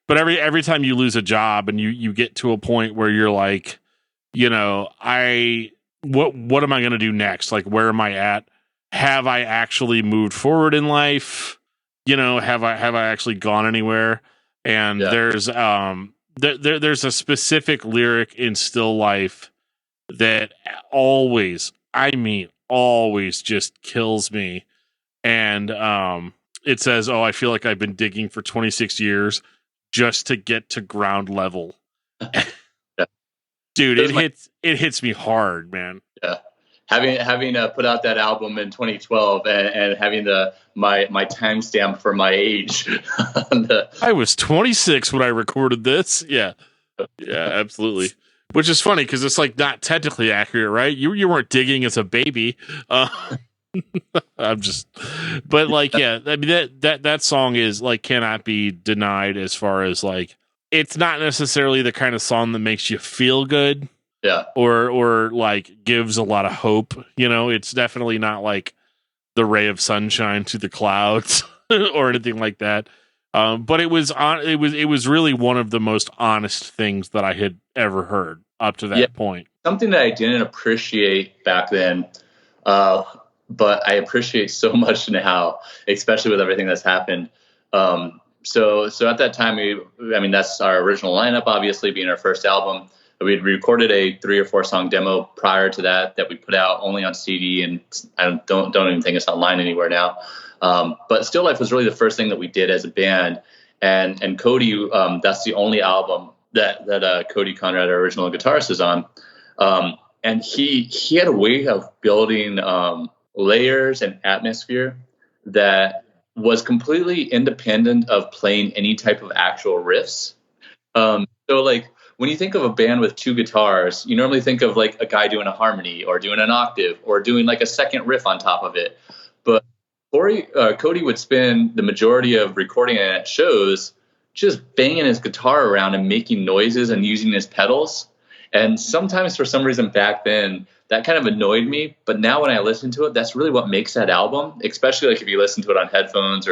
S4: But every time you lose a job and you get to a point where you're like, what am I going to do next? Like, where am I at? Have I actually moved forward in life? Have I actually gone anywhere? And there's a specific lyric in Still Life that always just kills me. And it says, "Oh, I feel like I've been digging for 26 years just to get to ground level." Dude, it hits me hard, man.
S3: Yeah. Having put out that album in 2012 and having my timestamp for my age.
S4: I was 26 when I recorded this. Yeah, absolutely. which is funny because it's like not technically accurate, right? You weren't digging as a baby. I'm just, but like, yeah, I mean that song is like cannot be denied as far as like it's not necessarily the kind of song that makes you feel good,
S3: Yeah,
S4: or like gives a lot of hope. You know, it's definitely not like the ray of sunshine to the clouds or anything like that. But it was really one of the most honest things that I had ever heard up to that point.
S3: Something that I didn't appreciate back then, but I appreciate so much now, especially with everything that's happened. So at that time, that's our original lineup, obviously being our first album. We had recorded a 3 or 4 song demo prior to that we put out only on CD, and I don't even think it's online anywhere now. But Still Life was really the first thing that we did as a band. And Cody, that's the only album that Cody Conrad, our original guitarist, is on. And he had a way of building layers and atmosphere that was completely independent of playing any type of actual riffs. So like when you think of a band with 2 guitars, you normally think of like a guy doing a harmony or doing an octave or doing like a second riff on top of it. But Cody would spend the majority of recording it at shows just banging his guitar around and making noises and using his pedals. And sometimes for some reason back then that kind of annoyed me. But now when I listen to it, that's really what makes that album, especially like if you listen to it on headphones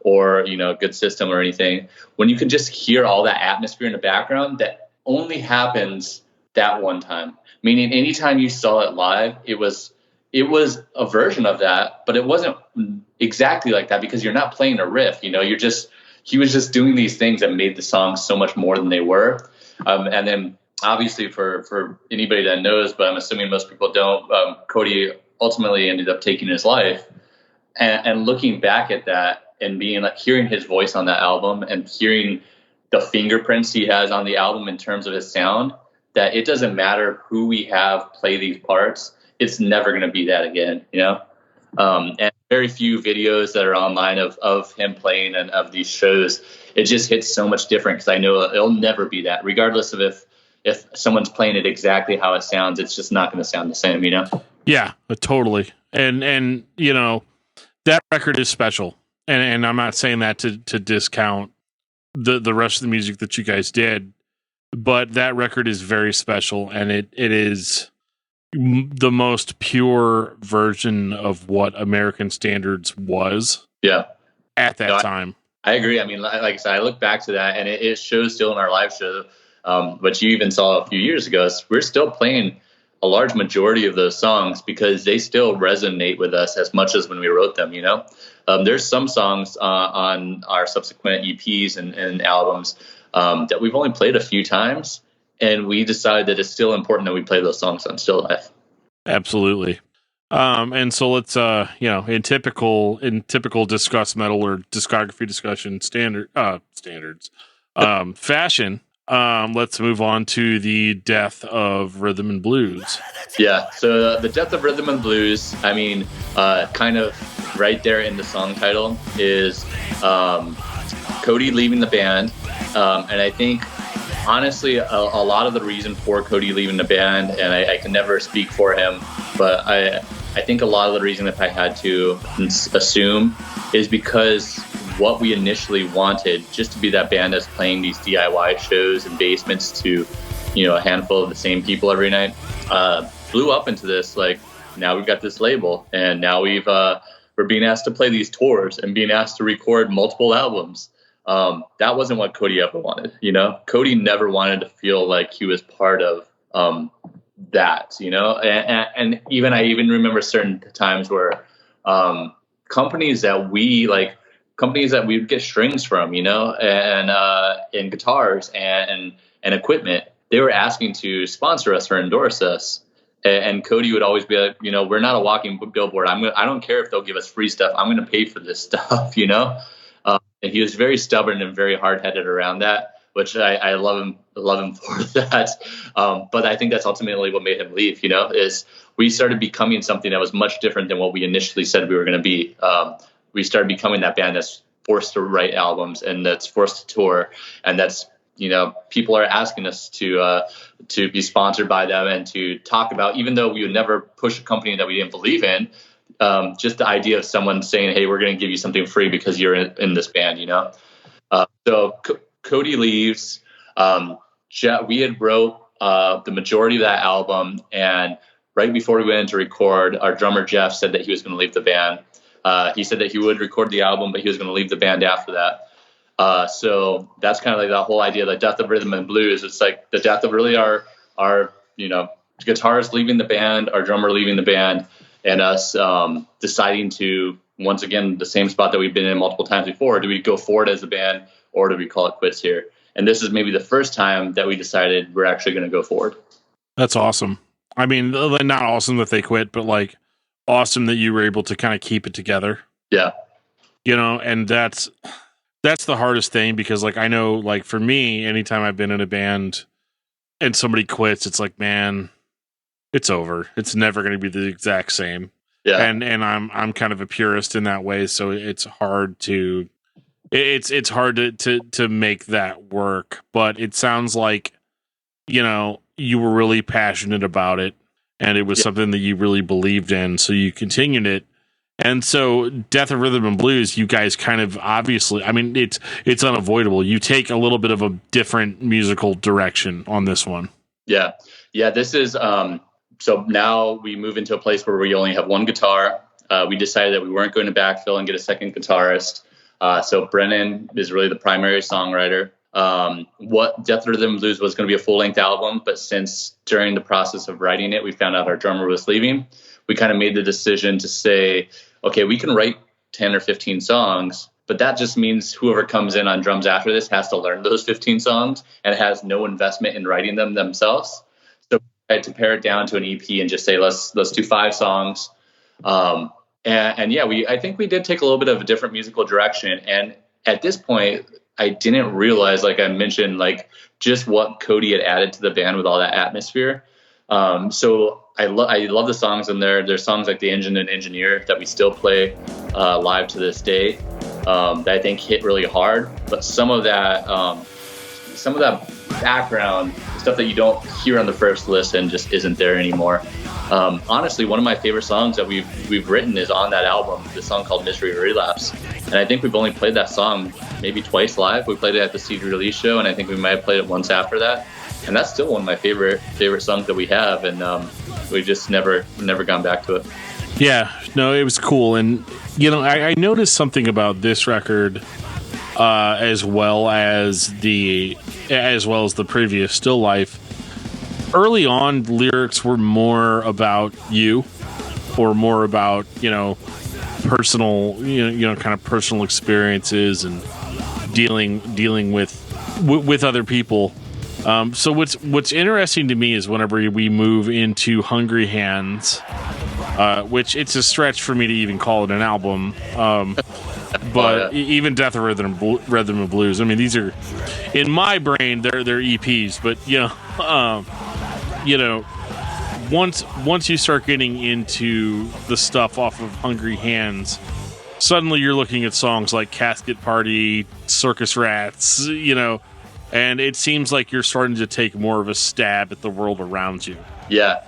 S3: or a good system or anything, when you can just hear all that atmosphere in the background that only happens that one time. Meaning anytime you saw it live, it was a version of that, but it wasn't exactly like that because you're not playing a riff, he was just doing these things that made the songs so much more than they were. And then obviously for anybody that knows, but I'm assuming most people don't, Cody ultimately ended up taking his life. And looking back at that and being like hearing his voice on that album and hearing the fingerprints he has on the album in terms of his sound, that it doesn't matter who we have play these parts, it's never going to be that again, and very few videos that are online of him playing and of these shows. It just hits so much different because I know it'll never be that, regardless of if someone's playing it exactly how it sounds. It's just not going to sound the same,
S4: Yeah, totally. And that record is special, and I'm not saying that to discount the rest of the music that you guys did, but that record is very special, and it is the most pure version of what American Standards was.
S3: Yeah.
S4: At that time.
S3: I agree. I mean, like I said, I look back to that and it shows still in our live show. But you even saw a few years ago, we're still playing a large majority of those songs because they still resonate with us as much as when we wrote them, There's some songs on our subsequent EPs and albums that we've only played a few times. And we decided that it's still important that we play those songs on Still Life. Absolutely.
S4: And so let's, in typical Discuss Metal or discography discussion standards fashion, let's move on to the death of rhythm and blues.
S3: Yeah. So the death of rhythm and blues, I mean, kind of right there in the song title is Cody leaving the band. And I think, honestly, a lot of the reason for Cody leaving the band, and I can never speak for him, but I think a lot of the reason, if I had to assume, is because what we initially wanted, just to be that band that's playing these DIY shows in basements to, a handful of the same people every night, blew up into this, like, now we've got this label, and now we're being asked to play these tours and being asked to record multiple albums. That wasn't what Cody ever wanted, Cody never wanted to feel like he was part of that, and I even remember certain times where companies that we'd get strings from, and guitars and equipment, they were asking to sponsor us or endorse us. And Cody would always be like, we're not a walking billboard. I don't care if they'll give us free stuff. I'm going to pay for this stuff, And he was very stubborn and very hard-headed around that, which I love him for that. But I think that's ultimately what made him leave, is we started becoming something that was much different than what we initially said we were going to be. We started becoming that band that's forced to write albums and that's forced to tour and that's people are asking us to be sponsored by them and to talk about, even though we would never push a company that we didn't believe in, just the idea of someone saying, hey, we're going to give you something free because you're in this band, So Cody leaves. We had wrote the majority of that album, and right before we went in to record, our drummer Jeff said that he was going to leave the band. He said that he would record the album, but he was going to leave the band after that. So that's kind of like that whole idea, the death of rhythm and blues. It's like the death of really our guitarist leaving the band, our drummer leaving the band, and us deciding to, once again, the same spot that we've been in multiple times before. Do we go forward as a band, or do we call it quits here? And this is maybe the first time that we decided we're actually going to go forward.
S4: That's awesome. I mean, not awesome that they quit, but like awesome that you were able to kind of keep it together.
S3: Yeah.
S4: And that's the hardest thing, because like I know, like for me, anytime I've been in a band and somebody quits, it's like, man, it's over. It's never going to be the exact same.
S3: Yeah.
S4: And I'm kind of a purist in that way, so it's hard to to make that work. But it sounds like you were really passionate about it, and it was something that you really believed in, so you continued it. And so Death of Rhythm and Blues, you guys kind of obviously, I mean, it's unavoidable. You take a little bit of a different musical direction on this one.
S3: Yeah. This is, so now we move into a place where we only have one guitar. We decided that we weren't going to backfill and get a second guitarist. So Brennan is really the primary songwriter. What Death of Rhythm and Blues was going to be a full-length album, but since during the process of writing it, we found out our drummer was leaving, we kind of made the decision to say, okay, we can write 10 or 15 songs, but that just means whoever comes in on drums after this has to learn those 15 songs and has no investment in writing them themselves. So I had to pare it down to an EP and just say, let's do 5 songs. I think we did take a little bit of a different musical direction. And at this point, I didn't realize, like I mentioned, like just what Cody had added to the band with all that atmosphere. So I love the songs in there. There's songs like The Engine and Engineer that we still play live to this day that I think hit really hard. But some of that background stuff that you don't hear on the first listen just isn't there anymore. Honestly, one of my favorite songs that we've written is on that album, the song called Mystery Relapse. And I think we've only played that song maybe twice live. We played it at the CD release show, and I think we might have played it once after that. And that's still one of my favorite songs that we have, and we've just never gone back to it.
S4: Yeah, no, it was cool. And I noticed something about this record, as well as the previous Still Life. Early on, lyrics were more about you, or more about personal, kind of personal experiences and dealing with other people. So what's interesting to me is whenever we move into Hungry Hands, which it's a stretch for me to even call it an album, but even Death of Rhythm and Blues. I mean, these are, in my brain, they're EPs, but once you start getting into the stuff off of Hungry Hands, suddenly you're looking at songs like Casket Party, Circus Rats, and it seems like you're starting to take more of a stab at the world around you.
S3: Yeah.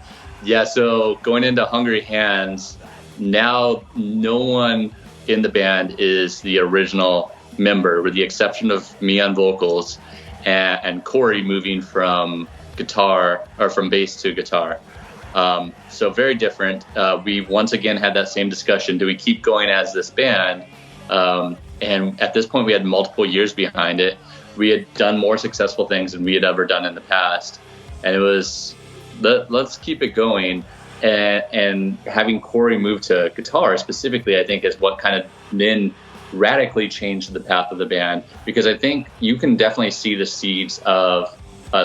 S3: So going into Hungry Hands, now no one in the band is the original member, with the exception of me on vocals and Corey moving from guitar, or from bass to guitar. So very different. We once again had that same discussion. Do we keep going as this band? And at this point, we had multiple years behind it. We had done more successful things than we had ever done in the past. And it was, let's keep it going. And having Corey move to guitar specifically, I think, is what kind of then radically changed the path of the band. Because I think you can definitely see the seeds of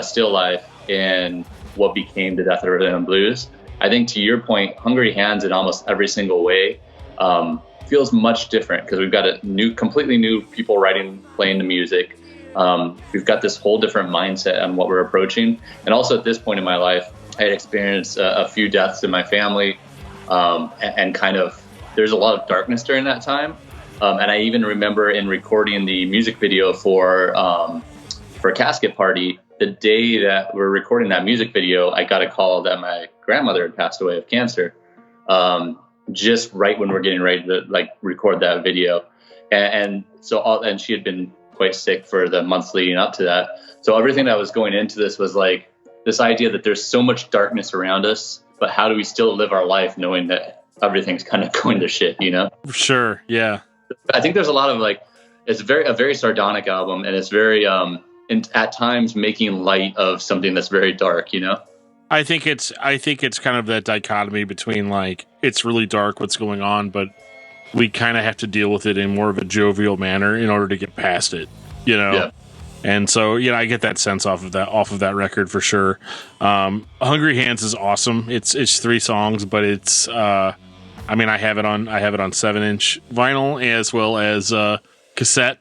S3: Still Life in what became the Death of Rhythm and Blues. I think, to your point, Hungry Hands in almost every single way feels much different, because we've got completely new people writing, playing the music. We've got this whole different mindset on what we're approaching. And also at this point in my life, I had experienced a few deaths in my family, and kind of there's a lot of darkness during that time. And I even remember in recording the music video for for a casket party. The day that we're recording that music video, I got a call that my grandmother had passed away of cancer. Just right when we're getting ready to like record that video. And she had been quite sick for the months leading up to that. So everything that was going into this was like this idea that there's so much darkness around us, but how do we still live our life knowing that everything's kind of going to shit, you know?
S4: Sure. Yeah.
S3: I think there's a lot of like, it's a very sardonic album, and it's very, at times making light of something that's very dark, you know?
S4: I think it's kind of that dichotomy between like, it's really dark what's going on, but we kind of have to deal with it in more of a jovial manner in order to get past it, you know? Yeah. And so, I get that sense off of that record for sure. Hungry Hands is awesome. It's 3 songs, but it's, I have it on 7-inch vinyl as well as, cassette.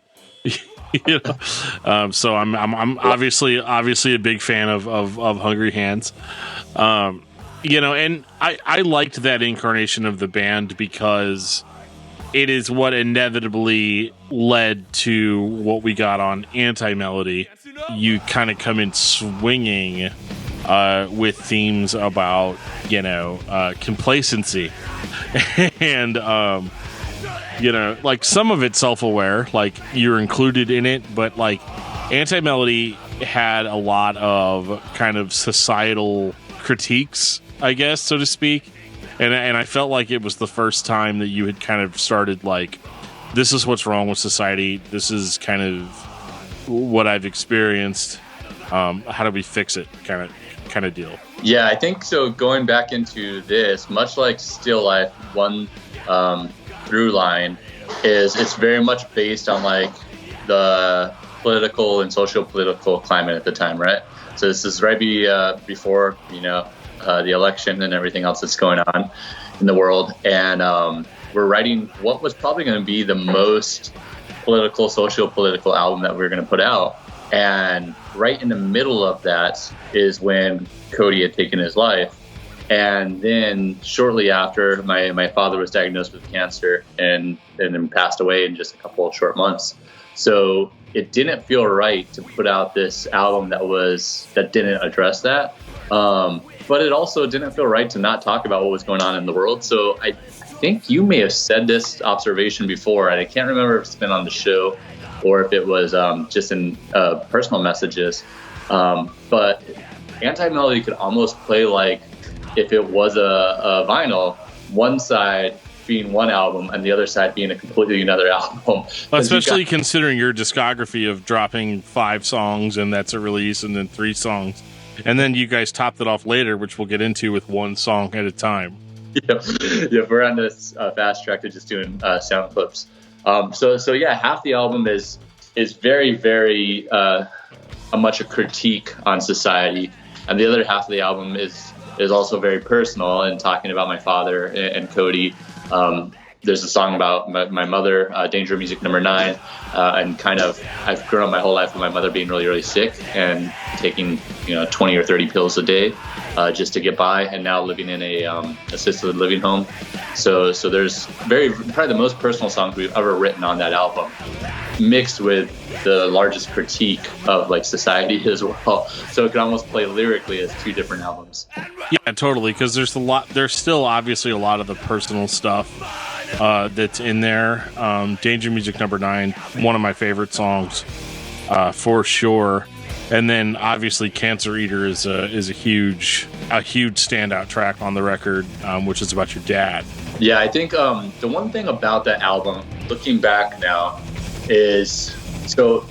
S4: So I'm obviously a big fan of Hungry Hands. And I liked that incarnation of the band because it is what inevitably led to what we got on Anti-Melody. You kind of come in swinging with themes about, complacency. And, like some of it's self-aware, like you're included in it, but like Anti-Melody had a lot of kind of societal critiques, I guess, so to speak. And I felt like it was the first time that you had kind of started like, this is what's wrong with society. This is kind of what I've experienced. How do we fix it? Kind of deal.
S3: Yeah, I think so. Going back into this, much like Still Life, one through line is it's very much based on like the political and social political climate at the time, right? So this is right before the election and everything else that's going on in the world, and we're writing what was probably going to be the most social-political album that we were going to put out. And right in the middle of that is when Cody had taken his life. And then shortly after, my father was diagnosed with cancer and then passed away in just a couple of short months. So it didn't feel right to put out this album that didn't address that. But it also didn't feel right to not talk about what was going on in the world. So I think you may have said this observation before, and I can't remember if it's been on the show or if it was just in personal messages. But Anti-Melody could almost play like if it was a vinyl, one side being one album and the other side being a completely another album.
S4: Especially considering your discography of dropping 5 songs and that's a release, and then 3 songs. And then you guys topped it off later, which we'll get into with 1 song at a time.
S3: Yeah, we're on this fast track to just doing sound clips. So yeah, half the album is very, very much a critique on society, and the other half of the album is also very personal and talking about my father and Cody. There's a song about my mother, Danger Music Number 9, and kind of I've grown up my whole life with my mother being really, really sick and taking 20 or 30 pills a day just to get by, and now living in a assisted living home. So there's probably the most personal songs we've ever written on that album, mixed with the largest critique of like society as well. So it could almost play lyrically as 2 different albums.
S4: Yeah, totally. Because there's still obviously a lot of the personal stuff that's in there. Danger Music Number 9, one of my favorite songs for sure. And then obviously Cancer Eater is a huge standout track on the record, which is about your dad.
S3: Yeah, I think the one thing about that album, looking back now, is so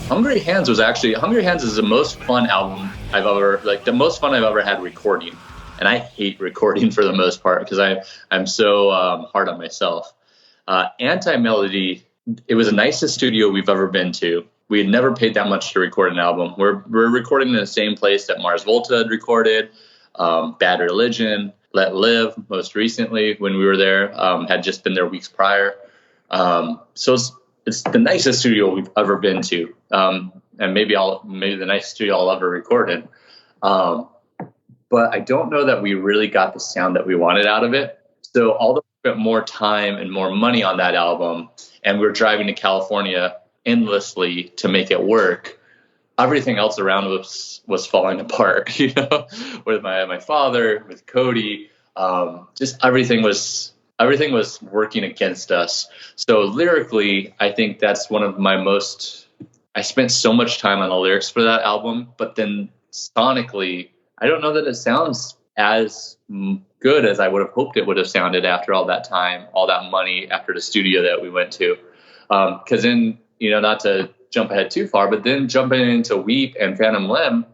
S3: Hungry Hands is the most fun album the most fun I've ever had recording. And I hate recording for the most part because I'm so hard on myself. Anti-Melody, it was the nicest studio we've ever been to. We had never paid that much to record an album. We're recording in the same place that Mars Volta had recorded, Bad Religion, Let Live, most recently when we were there, had just been there weeks prior. So it's the nicest studio we've ever been to, and maybe the nicest studio I'll ever record in. But I don't know that we really got the sound that we wanted out of it. So although we spent more time and more money on that album, and we were driving to California endlessly to make it work, everything else around was falling apart, you know, with my father, with Cody, just everything was working against us. So lyrically, I think that's one of my most, I spent so much time on the lyrics for that album, but then sonically, I don't know that it sounds as good as I would have hoped it would have sounded after all that time, all that money, after the studio that we went to. Because then, you know, not to jump ahead too far, but then jumping into Weep and Phantom Limb,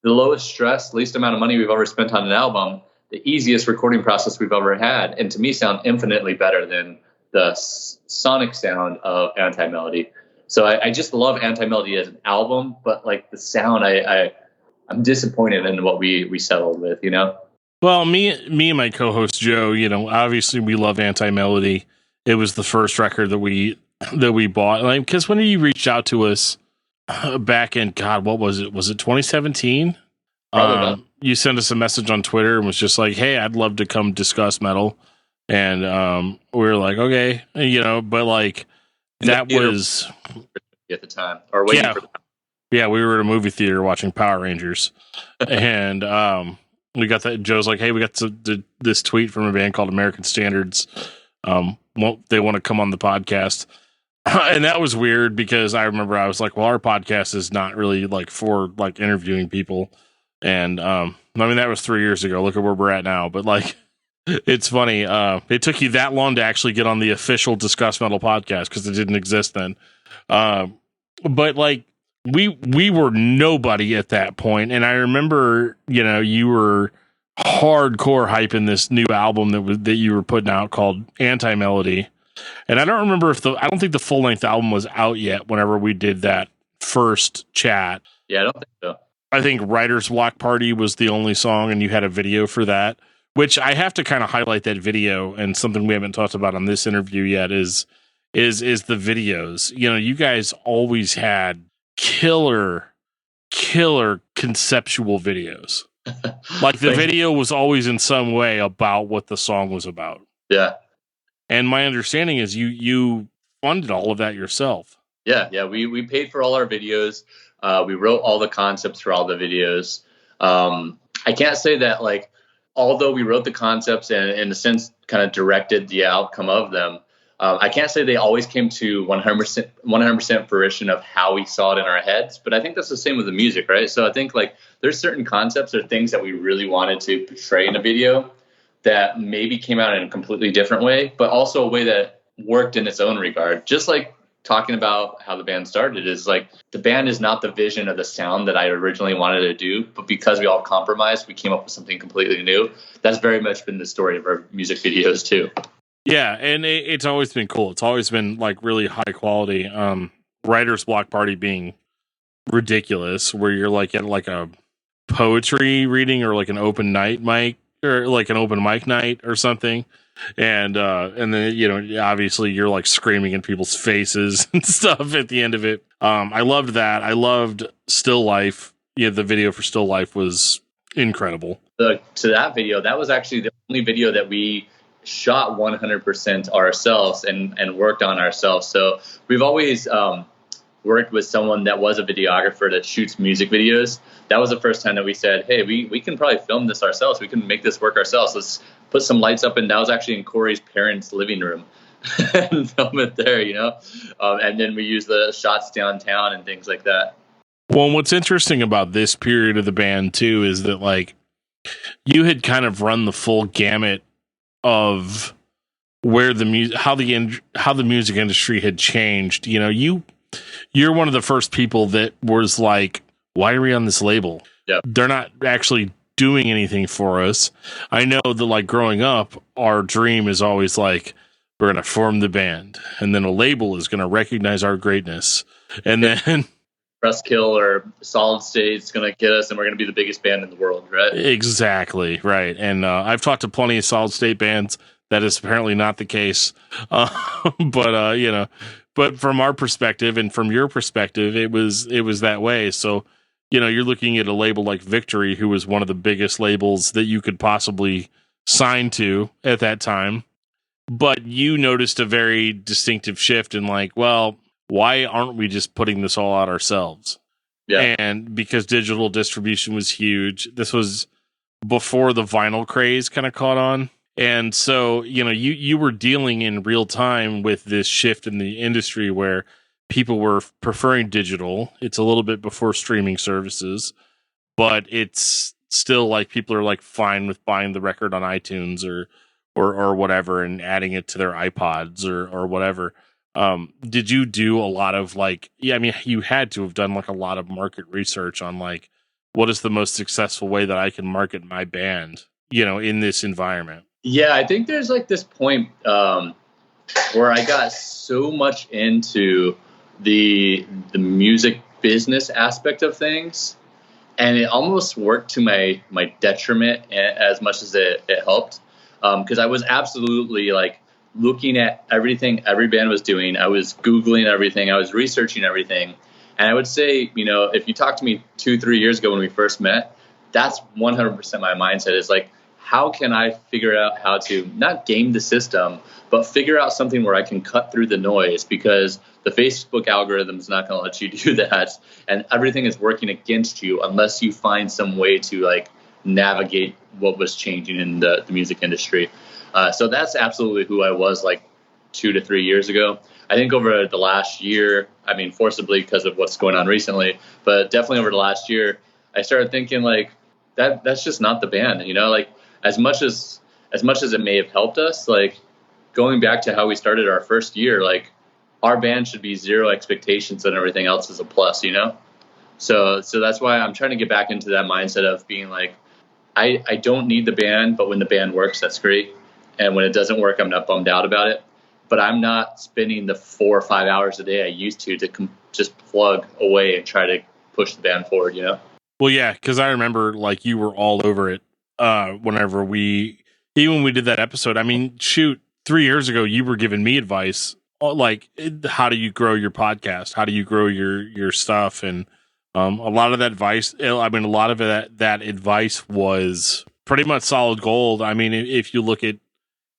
S3: the lowest stress, least amount of money we've ever spent on an album, the easiest recording process we've ever had, and to me sound infinitely better than the sonic sound of Anti-Melody. So I just love Anti-Melody as an album, but like the sound, I'm disappointed in what we settled with, you know?
S4: Well, me and my co-host Joe, you know, obviously we love Anti-Melody. It was the first record that we bought. Like, because when you reached out to us back in, God, what was it? Was it 2017? You sent us a message on Twitter and was just like, "Hey, I'd love to come discuss metal." And we were like, "Okay," you know, but like that was
S3: at the time, or waiting for the time.
S4: Yeah, we were at a movie theater watching Power Rangers, and we got that. Joe's like, "Hey, we got this tweet from a band called American Standards. They want to come on the podcast?" And that was weird because I remember I was like, "Well, our podcast is not really like for like interviewing people." And I mean, that was 3 years ago. Look at where we're at now. But like, it's funny. It took you that long to actually get on the official Discuss Metal podcast because it didn't exist then. But like, we were nobody at that point. And I remember, you know, you were hardcore hyping this new album that you were putting out called Anti-Melody. And I don't remember I don't think the full length album was out yet whenever we did that first chat.
S3: Yeah, I don't think so.
S4: I think Writer's Block Party was the only song, and you had a video for that, which I have to kind of highlight that video. And something we haven't talked about on this interview yet is the videos. You know, you guys always had killer conceptual videos. Like the video was always in some way about what the song was about.
S3: Yeah.
S4: And my understanding is you funded all of that yourself.
S3: Yeah. We paid for all our videos. We wrote all the concepts for all the videos. I can't say that, like, although we wrote the concepts and in a sense kind of directed the outcome of them, I can't say they always came to 100% fruition of how we saw it in our heads. But I think that's the same with the music, right? So I think like there's certain concepts or things that we really wanted to portray in a video that maybe came out in a completely different way, but also a way that worked in its own regard. Just like talking about how the band started is like the band is not the vision of the sound that I originally wanted to do, but because we all compromised, we came up with something completely new. That's very much been the story of our music videos too.
S4: Yeah, and it's always been cool. It's always been like really high quality. Writer's Block Party being ridiculous, where you're like at like a poetry reading or like an open night mic or like an open mic night or something. And then, you know, obviously you're like screaming in people's faces and stuff at the end of it. I loved that. I loved Still Life. Yeah, the video for Still Life was incredible.
S3: To that video, that was actually the only video that we shot 100% ourselves and worked on ourselves. So we've always worked with someone that was a videographer that shoots music videos. That was the first time that we said, hey, we can probably film this ourselves. We can make this work ourselves. Let's put some lights up. And that was actually in Corey's parents' living room and film it there, you know? And then we use the shots downtown and things like that.
S4: Well, what's interesting about this period of the band too, is that like you had kind of run the full gamut of where the music, how the music industry had changed. You know, you're one of the first people that was like, why are we on this label?
S3: Yep.
S4: They're not actually doing anything for us. I know that like growing up, our dream is always like, we're going to form the band and then a label is going to recognize our greatness. And then
S3: Kill or Solid State's going to get us and we're going to be the biggest band in the world, right?
S4: Exactly, right. And I've talked to plenty of Solid State bands. That is apparently not the case. But you know, but from our perspective and from your perspective, it was that way. So, you know, you're looking at a label like Victory, who was one of the biggest labels that you could possibly sign to at that time. But you noticed a very distinctive shift in like, well, why aren't we just putting this all out ourselves?
S3: Yeah.
S4: And because digital distribution was huge, this was before the vinyl craze kind of caught on. And so, you were dealing in real time with this shift in the industry where people were preferring digital. It's a little bit before streaming services, but it's still like people are like fine with buying the record on iTunes or whatever and adding it to their iPods or whatever. Did you do a lot of you had to have done like a lot of market research on like, what is the most successful way that I can market my band, in this environment?
S3: Yeah, I think there's like this point where I got so much into the music business aspect of things, and it almost worked to my detriment as much as it helped, because I was absolutely like looking at everything every band was doing. I was Googling everything. I was researching everything. And I would say, if you talked to me 2-3 years ago when we first met, that's 100% my mindset is like, how can I figure out how to not game the system, but figure out something where I can cut through the noise, because the Facebook algorithm is not going to let you do that. And everything is working against you unless you find some way to like navigate what was changing in the music industry. So that's absolutely who I was like 2 to 3 years ago. I think over the last year, I mean, forcibly because of what's going on recently, but definitely over the last year, I started thinking like that's just not the band, like as much as it may have helped us, like going back to how we started our first year, like our band should be zero expectations and everything else is a plus, So that's why I'm trying to get back into that mindset of being like, I don't need the band, but when the band works, that's great. And when it doesn't work, I'm not bummed out about it. But I'm not spending the 4 or 5 hours a day I used to just plug away and try to push the band forward,
S4: Well, yeah, because I remember like you were all over it whenever when we did that episode. I mean, shoot, 3 years ago, you were giving me advice like, how do you grow your podcast? How do you grow your stuff? And a lot of that advice, a lot of that advice was pretty much solid gold. I mean, if you look at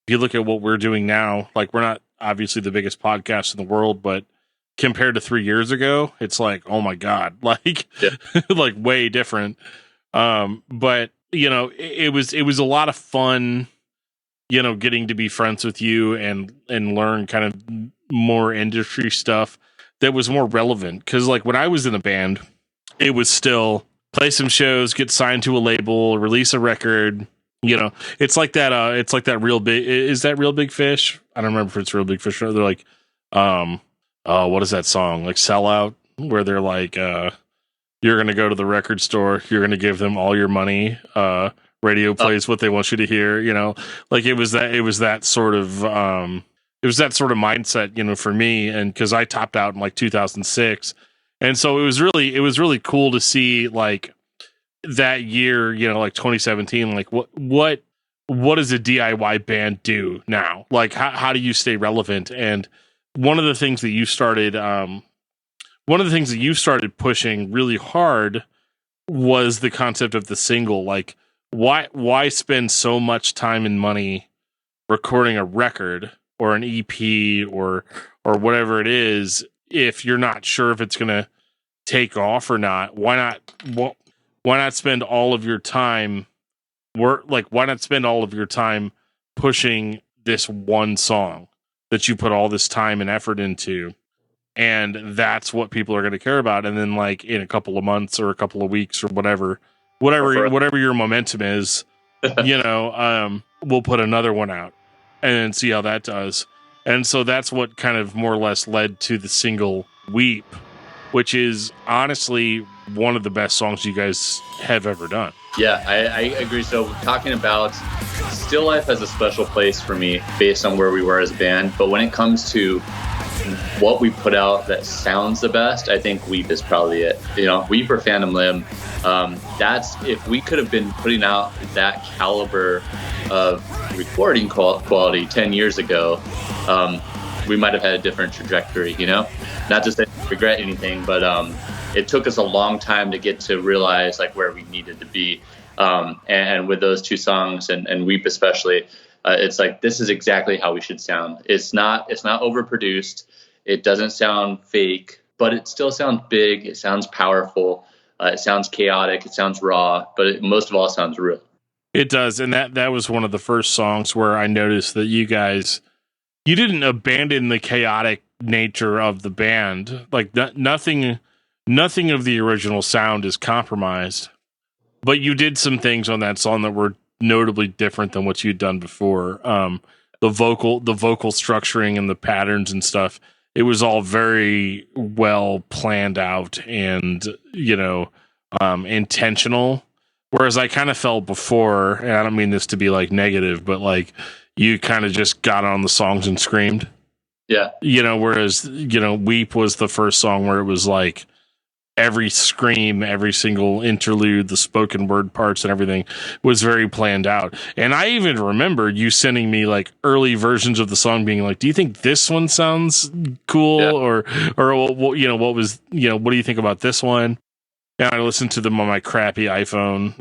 S4: what we're doing now, like we're not obviously the biggest podcast in the world, but compared to 3 years ago, it's like, oh my God, like, like way different. But it was a lot of fun, getting to be friends with you and learn kind of more industry stuff that was more relevant. Cause like when I was in a band, it was still play some shows, get signed to a label, release a record. It's like that. It's like that Real Big. Is that Real Big Fish? I don't remember if it's Real Big Fish. They're like, what is that song? Like Sell Out, where they're like, you're going to go to the record store. You're going to give them all your money. Radio plays what they want you to hear. Like it was that sort of mindset, for me. And cause I topped out in like 2006. And so it was really cool to see like, that year, like 2017, like what does a DIY band do now? Like how do you stay relevant? And one of the things that you started pushing really hard was the concept of the single. Like why spend so much time and money recording a record or an EP or whatever it is if you're not sure if it's going to take off or not? Why not spend all of your time pushing this one song that you put all this time and effort into, and that's what people are going to care about. And then like in a couple of months or a couple of weeks or whatever your momentum is, we'll put another one out and then see how that does. And so that's what kind of more or less led to the single Weep, which is honestly one of the best songs you guys have ever done.
S3: Yeah, I agree. So talking about Still Life has a special place for me based on where we were as a band. But when it comes to what we put out that sounds the best, I think Weep is probably it. Weep or Phantom Limb. That's, if we could have been putting out that caliber of recording quality 10 years ago, we might have had a different trajectory, not just that I regret anything, but it took us a long time to get to realize like where we needed to be. And with those two songs and Weep especially, it's like, this is exactly how we should sound. It's not overproduced. It doesn't sound fake. but it still sounds big. It sounds powerful. It sounds chaotic. It sounds raw, but most of all, it sounds real.
S4: It does, and that was one of the first songs where I noticed that you didn't abandon the chaotic nature of the band. Like nothing of the original sound is compromised, but you did some things on that song that were notably different than what you'd done before. The vocal structuring and the patterns and stuff, it was all very well planned out and, intentional. Whereas I kind of felt before, and I don't mean this to be like negative, but like you kind of just got on the songs and screamed.
S3: Yeah.
S4: Whereas, Weep was the first song where it was like every scream, every single interlude, the spoken word parts and everything was very planned out. And I even remember you sending me like early versions of the song being like, do you think this one sounds cool?
S3: Yeah.
S4: Or, what do you think about this one? And I listened to them on my crappy iPhone,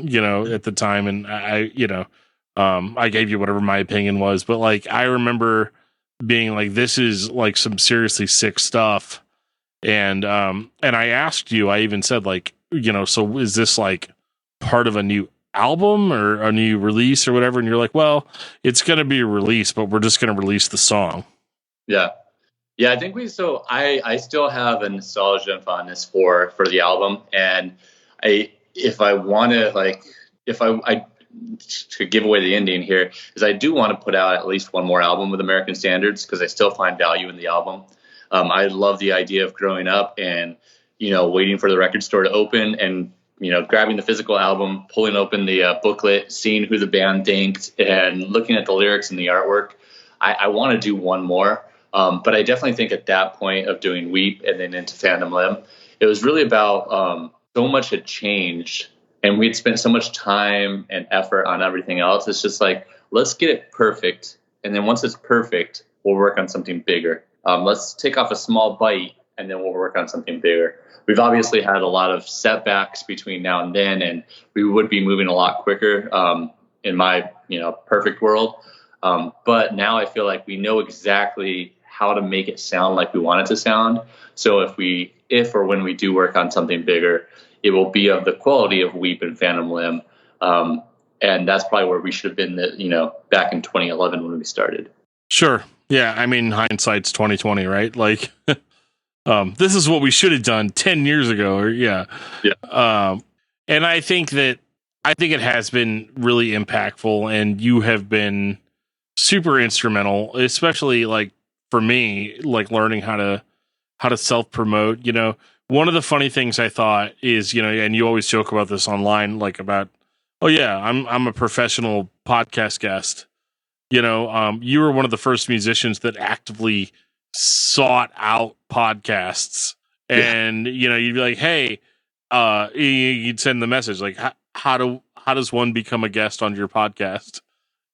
S4: at the time. And I gave you whatever my opinion was, but like, I remember being like, this is like some seriously sick stuff. And I asked you, I even said like, so is this like part of a new album or a new release or whatever? And you're like, well, it's going to be a release, but we're just going to release the song.
S3: Yeah. Yeah, I think I still have a nostalgia and fondness for the album. And if I to give away the ending here is I do want to put out at least one more album with American Standards because I still find value in the album. I love the idea of growing up and, waiting for the record store to open and, grabbing the physical album, pulling open the booklet, seeing who the band thanked and looking at the lyrics and the artwork. I want to do one more. But I definitely think at that point of doing Weep and then into Phantom Limb, it was really about so much had changed and we'd spent so much time and effort on everything else. It's just like, let's get it perfect. And then once it's perfect, we'll work on something bigger. Let's take off a small bite and then we'll work on something bigger. We've obviously had a lot of setbacks between now and then, and we would be moving a lot quicker in my, perfect world. But now I feel like we know exactly how to make it sound like we want it to sound. So if or when we do work on something bigger, it will be of the quality of Weep and Phantom Limb. And that's probably where we should have been, back in 2011 when we started. Sure.
S4: Yeah. I mean, hindsight's 2020, right? Like, this is what we should have done 10 years ago. Or yeah. And I think it has been really impactful, and you have been super instrumental, especially like for me, like learning how to self-promote. One of the funny things I thought is, and you always joke about this online, like about, oh yeah, I'm a professional podcast guest. You were one of the first musicians that actively sought out podcasts, and you'd be like, hey, you'd send the message like, how does one become a guest on your podcast?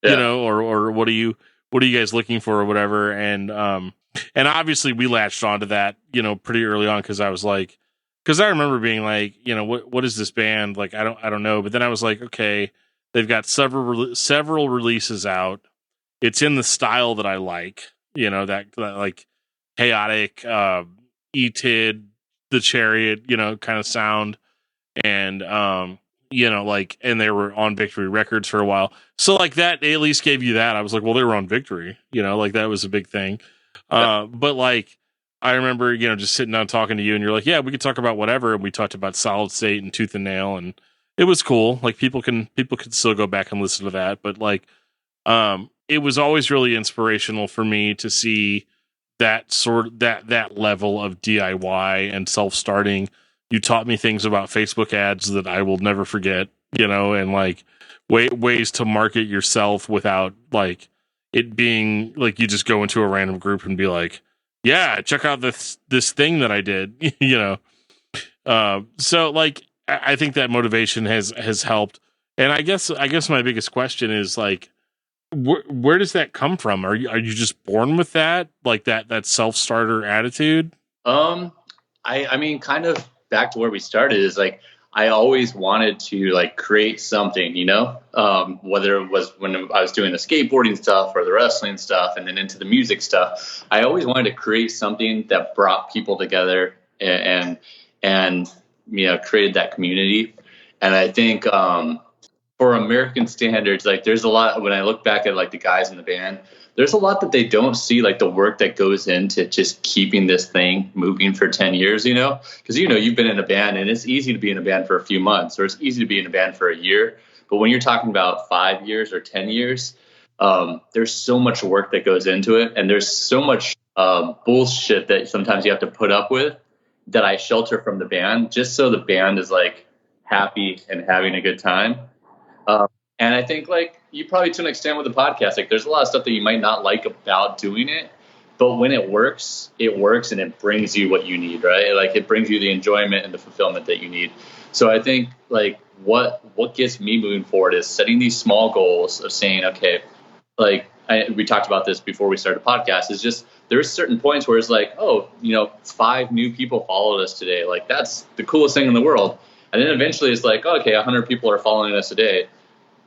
S4: Or what are you guys looking for or whatever? And obviously we latched onto that, pretty early on. Cause I was like, I remember being like, what is this band? Like, I don't know. But then I was like, okay, they've got several releases out. It's in the style that I like, that like chaotic, E-Tid, the Chariot, kind of sound. And, and they were on Victory Records for a while. So like that, they at least gave you that. I was like, well, they were on Victory, like that was a big thing. But like, I remember, just sitting down talking to you and you're like, yeah, we could talk about whatever. And we talked about Solid State and Tooth and Nail, and it was cool. Like people can still go back and listen to that. But like, it was always really inspirational for me to see that that level of DIY and self-starting. You taught me things about Facebook ads that I will never forget, and like ways to market yourself without like it being like you just go into a random group and be like, yeah, check out this thing that I did, So like, I think that motivation has helped. And I guess my biggest question is like, where does that come from? Are you just born with that? Like that self-starter attitude?
S3: I mean, kind of back to where we started is like, I always wanted to like create something, whether it was when I was doing the skateboarding stuff or the wrestling stuff and then into the music stuff. I always wanted to create something that brought people together and created that community. And I think for American Standards, like there's a lot, when I look back at like the guys in the band, there's a lot that they don't see, like the work that goes into just keeping this thing moving for 10 years, because, you've been in a band and it's easy to be in a band for a few months, or it's easy to be in a band for a year. But when you're talking about 5 years or 10 years, there's so much work that goes into it. And there's so much bullshit that sometimes you have to put up with that I shelter from the band just so the band is like happy and having a good time. And I think like you probably to an extent with the podcast, like there's a lot of stuff that you might not like about doing it, but when it works and it brings you what you need, right? Like it brings you the enjoyment and the fulfillment that you need. So I think like what gets me moving forward is setting these small goals of saying, okay, like we talked about this before we started the podcast, is just there's certain points where it's like, 5 new people followed us today. Like that's the coolest thing in the world. And then eventually it's like, okay, 100 people are following us a day.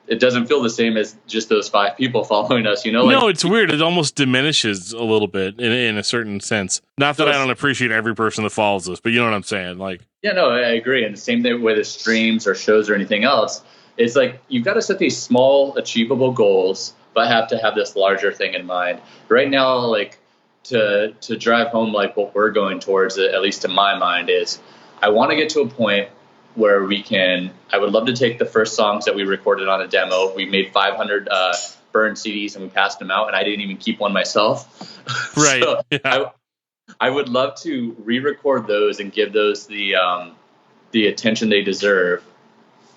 S3: It doesn't feel the same as just those 5 people following us, No,
S4: it's weird. It almost diminishes a little bit in a certain sense. Not that I don't appreciate every person that follows us, but you know what I'm saying? Like,
S3: yeah, no, I agree. And the same thing with the streams or shows or anything else. It's like you've got to set these small, achievable goals, but have to have this larger thing in mind. Right now, like to drive home, like what we're going towards, at least in my mind, is I want to get to a point where I would love to take the first songs that we recorded on a demo. We made 500 burned CDs and we passed them out, and I didn't even keep one myself.
S4: Right.
S3: So yeah. I would love to re-record those and give those the attention they deserve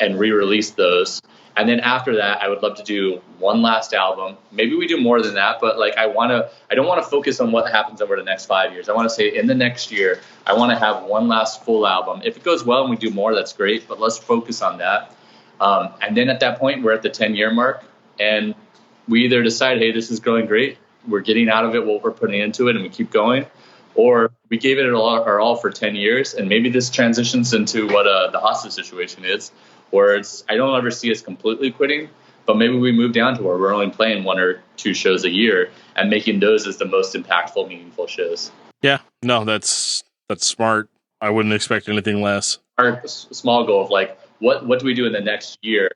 S3: and re-release those. And then after that, I would love to do one last album. Maybe we do more than that, but like I don't want to focus on what happens over the next 5 years. I want to say in the next year, I want to have one last full album. If it goes well and we do more, that's great, but let's focus on that. And then at that point, we're at the 10-year mark, and we either decide, hey, this is going great, we're getting out of it what we're putting into it, and we keep going, or we gave it our all for 10 years, and maybe this transitions into what the hostage situation is, where I don't ever see us completely quitting, but maybe we move down to where we're only playing 1 or 2 shows a year and making those as the most impactful, meaningful shows.
S4: Yeah, no, that's smart. I wouldn't expect anything less.
S3: Our small goal of like, what do we do in the next year?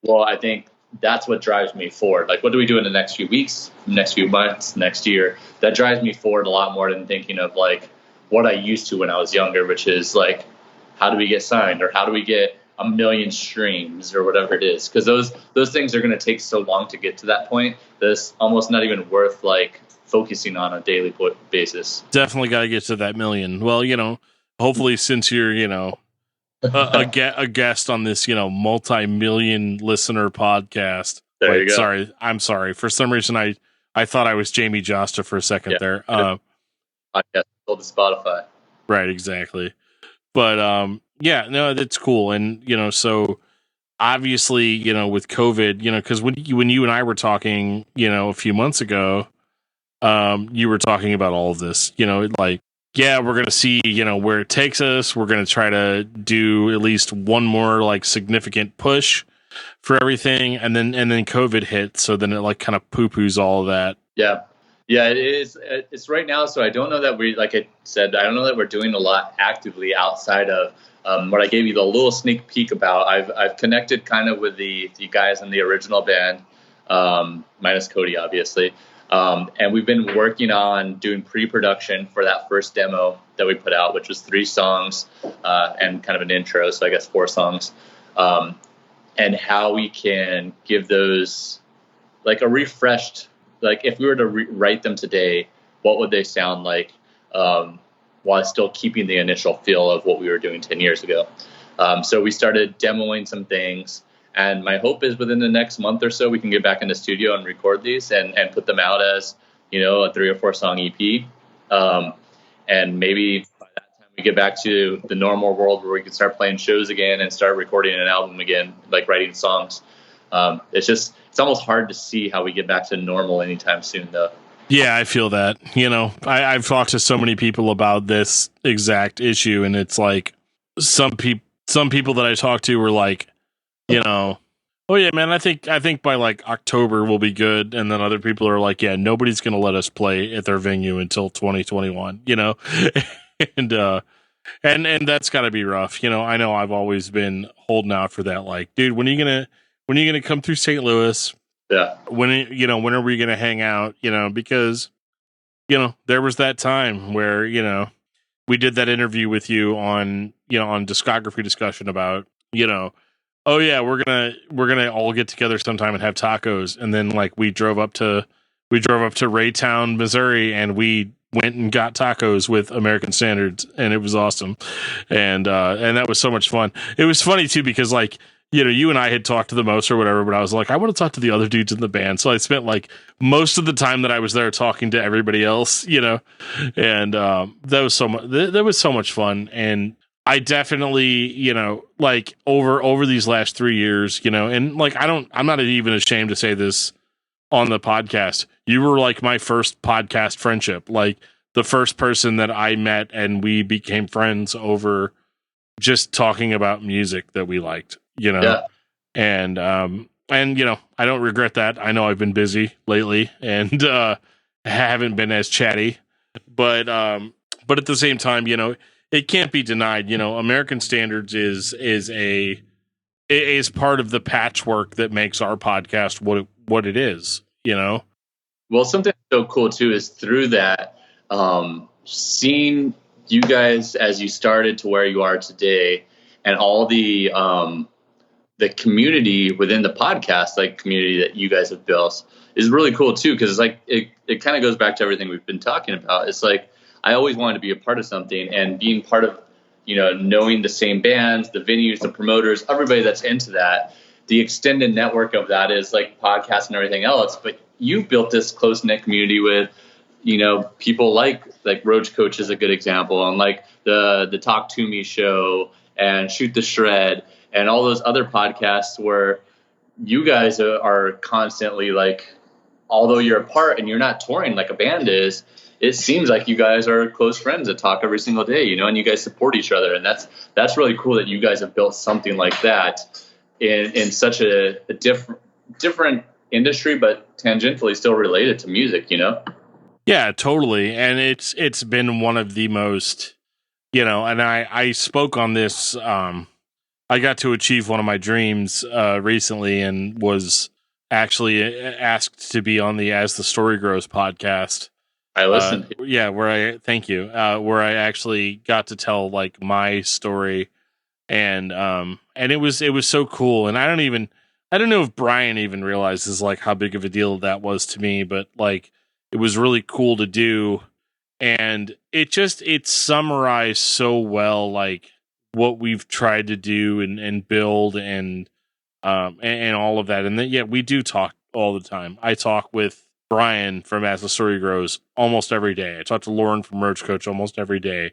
S3: Well, I think that's what drives me forward. Like, what do we do in the next few weeks, next few months, next year? That drives me forward a lot more than thinking of like what I used to when I was younger, which is like, how do we get signed, or how do we get 1 million streams, or whatever it is? Because those things are going to take so long to get to that point that it's almost not even worth like focusing on a daily basis.
S4: Definitely got to get to that million. Well, hopefully since you're, a guest on this, multi-million listener podcast.
S3: There you go.
S4: I'm sorry. For some reason, I thought I was Jamie Josta for a second there.
S3: Podcast sold to Spotify.
S4: Right, exactly. But yeah, no, that's cool. And so obviously, with COVID, because when you and I were talking, a few months ago, you were talking about all of this, like, yeah, we're going to see, where it takes us. We're going to try to do at least one more like significant push for everything. And then COVID hit. So then it like kind of poo-poos all of that.
S3: Yeah. Yeah, it is. It's right now. So I don't know that like I said, I don't know that we're doing a lot actively outside of what I gave you the little sneak peek about. I've connected kind of with the guys in the original band, minus Cody, obviously. And we've been working on doing pre-production for that first demo that we put out, which was 3 songs and kind of an intro. So I guess 4 songs, and how we can give those like a refreshed, like if we were to write them today, what would they sound like while still keeping the initial feel of what we were doing 10 years ago. So we started demoing some things. And my hope is within the next month or so, we can get back in the studio and record these and put them out as, a 3 or 4 song EP. And maybe by that time we get back to the normal world where we can start playing shows again and start recording an album again, like writing songs. It's almost hard to see how we get back to normal anytime soon, though.
S4: Yeah, I feel that. I've talked to so many people about this exact issue, and it's like some people that I talked to were like, oh yeah, man, I think by like October we'll be good. And then other people are like, yeah, nobody's going to let us play at their venue until 2021, and And that's got to be rough. I know I've always been holding out for that. Like, dude, when are you gonna come through St. Louis?
S3: Yeah.
S4: When are we gonna hang out? Because there was that time where we did that interview with you on discography discussion about oh yeah, we're gonna all get together sometime and have tacos, and then like we drove up to Raytown, Missouri, and we went and got tacos with American Standards, and it was awesome, and that was so much fun. It was funny too because like you and I had talked to the most or whatever, but I was like, I want to talk to the other dudes in the band, so I spent like most of the time that I was there talking to everybody else, and that was so much fun. And I definitely, like over these last 3 years, and like I'm not even ashamed to say this on the podcast. You were like my first podcast friendship, like the first person that I met and we became friends over just talking about music that we liked,
S3: Yeah.
S4: and I don't regret that. I know I've been busy lately and haven't been as chatty, but at the same time, it can't be denied. American Standards is part of the patchwork that makes our podcast what it is.
S3: Well, something so cool too is through that, seeing you guys as you started to where you are today, and all the community within the podcast, like community that you guys have built, is really cool too. Because it's like it kind of goes back to everything we've been talking about. It's like I always wanted to be a part of something, and being part of knowing the same bands, the venues, the promoters, everybody that's into that. The extended network of that is like podcasts and everything else, but you've built this close knit community with, people like Roach Coach is a good example, and like the Talk to Me show and Shoot the Shred and all those other podcasts where you guys are constantly like, although you're apart and you're not touring like a band is, it seems like you guys are close friends that talk every single day, and you guys support each other. And that's really cool that you guys have built something like that in such a different industry, but tangentially still related to music,
S4: Yeah, totally. And it's been one of the most, and I spoke on this. I got to achieve one of my dreams recently and was actually asked to be on the As the Story Grows podcast.
S3: I listened.
S4: Thank you. Where I actually got to tell like my story, and it was so cool. And I don't know if Brian even realizes like how big of a deal that was to me, but like it was really cool to do, and it summarized so well like what we've tried to do and build and all of that. And then we do talk all the time. I talk with Brian from As the Story Grows almost every day. I talk to Lauren from Roach Coach almost every day.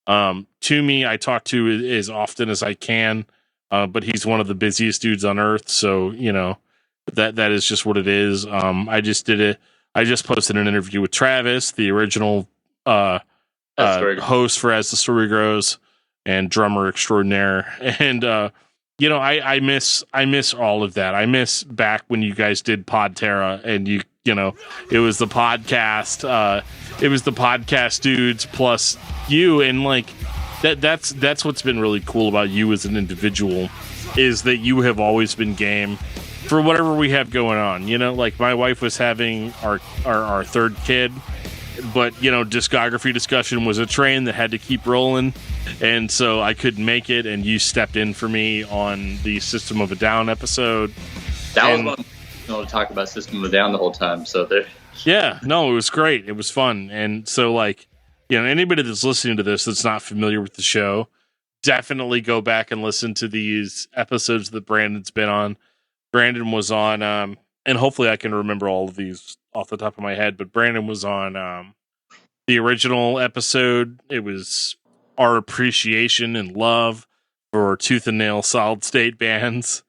S4: To me, I talk to as often as I can, but he's one of the busiest dudes on earth. So, that is just what it is. I just posted an interview with Travis, the original host for As the Story Grows and drummer extraordinaire. And, I miss all of that. I miss back when you guys did Podterra and it was the podcast. It was the podcast dudes plus you, and like that's what's been really cool about you as an individual is that you have always been game for whatever we have going on. Like my wife was having our third kid, but discography discussion was a train that had to keep rolling, and so I couldn't make it, and you stepped in for me on the System of a Down episode.
S3: That was fun to talk about System of a Down the whole time. So there.
S4: Yeah, no, it was great. It was fun. And so like, anybody that's listening to this that's not familiar with the show, definitely go back and listen to these episodes that Brandon's been on. Brandon was on, and hopefully I can remember all of these off the top of my head, but Brandon was on the original episode. It was our appreciation and love for Tooth and Nail solid state bands.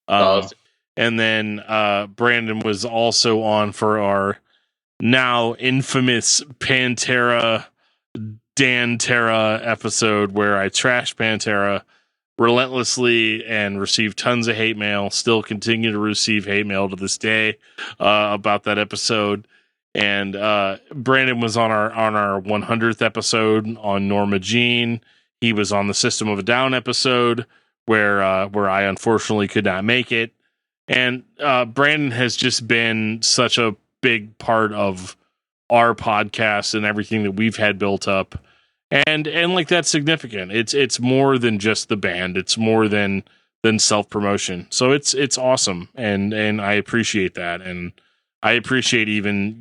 S4: And then Brandon was also on for our now infamous Pantera Dan-Terra episode where I trashed Pantera relentlessly and received tons of hate mail. Still continue to receive hate mail to this day about that episode. And Brandon was on our 100th episode on Norma Jean. He was on the System of a Down episode where I unfortunately could not make it. And Brandon has just been such a big part of our podcast and everything that we've had built up. And like, that's significant. It's more than just the band. It's more than self-promotion. So it's awesome. And I appreciate that. And I appreciate even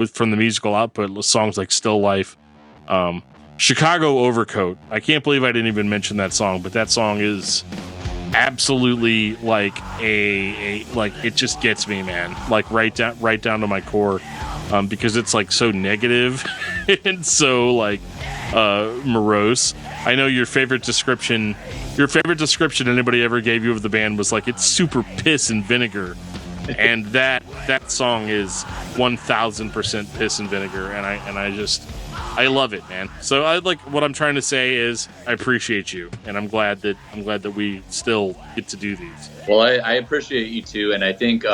S4: from the musical output, songs like Still Life, Chicago Overcoat. I can't believe I didn't even mention that song, but that song is absolutely like it just gets me, man. Like right down to my core, because it's like so negative and so like morose. I know your favorite description anybody ever gave you of the band was like, it's super piss and vinegar. And that song is 1000% piss and vinegar, and I love it, man. So what I'm trying to say is I appreciate you, and I'm glad that we still get to do these.
S3: Well, I appreciate you too, and I think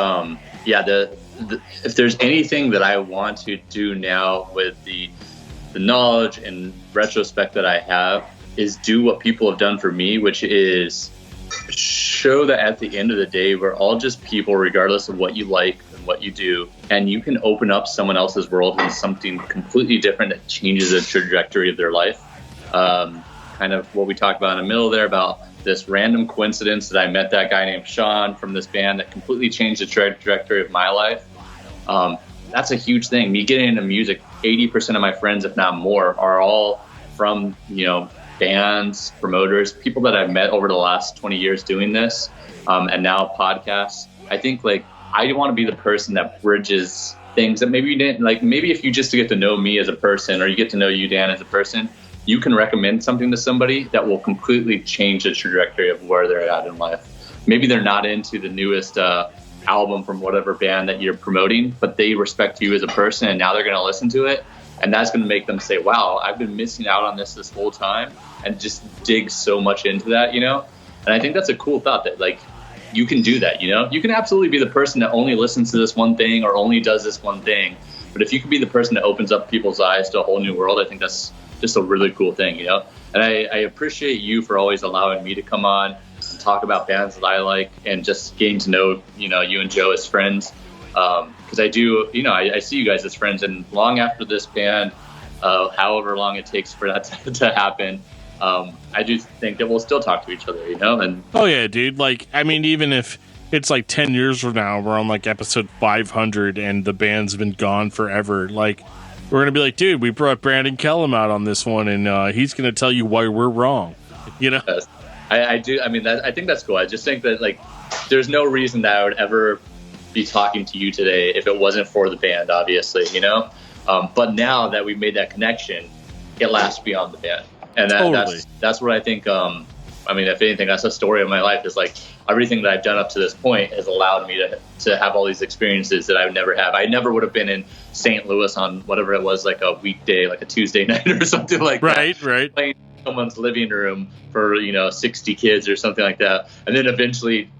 S3: if there's anything that I want to do now with the knowledge and retrospect that I have, is do what people have done for me, which is show that at the end of the day, we're all just people, regardless of what you like and what you do. And you can open up someone else's world into something completely different that changes the trajectory of their life. Kind of what we talked about in the middle there about this random coincidence that I met that guy named Sean from this band that completely changed the trajectory of my life. That's a huge thing. Me getting into music, 80% of my friends, if not more, are all from, bands, promoters, people that I've met over the last 20 years doing this, and now podcasts. I think I want to be the person that bridges things that maybe you didn't like. Maybe if you just get to know me as a person, or you get to know you, Dan, as a person, you can recommend something to somebody that will completely change the trajectory of where they're at in life. Maybe they're not into the newest album from whatever band that you're promoting, but they respect you as a person, and now they're going to listen to it. And that's going to make them say, wow, I've been missing out on this whole time, and just dig so much into that, And I think that's a cool thought that you can do that, You can absolutely be the person that only listens to this one thing or only does this one thing. But if you can be the person that opens up people's eyes to a whole new world, I think that's just a really cool thing, And I appreciate you for always allowing me to come on and talk about bands that I like, and just getting to know, you and Joe as friends. Because I do, I see you guys as friends, and long after this band, however long it takes for that to happen, I do think that we'll still talk to each other, And
S4: oh yeah, dude. Even if it's 10 years from now, we're on episode 500, and the band's been gone forever. We're gonna be like, dude, we brought Brandon Kellum out on this one, and he's gonna tell you why we're wrong.
S3: Yes. I do. I think that's cool. I just think that there's no reason that I would ever be talking to you today if it wasn't for the band, obviously, but now that we've made that connection, it lasts beyond the band, and
S4: totally.
S3: that's what I think. If anything, that's the story of my life, is everything that I've done up to this point has allowed me to have all these experiences that I would never have. I never would have been in St. Louis on whatever it was, a weekday, a Tuesday night or something like that.
S4: Right.
S3: Playing in someone's living room for 60 kids or something like that, and then eventually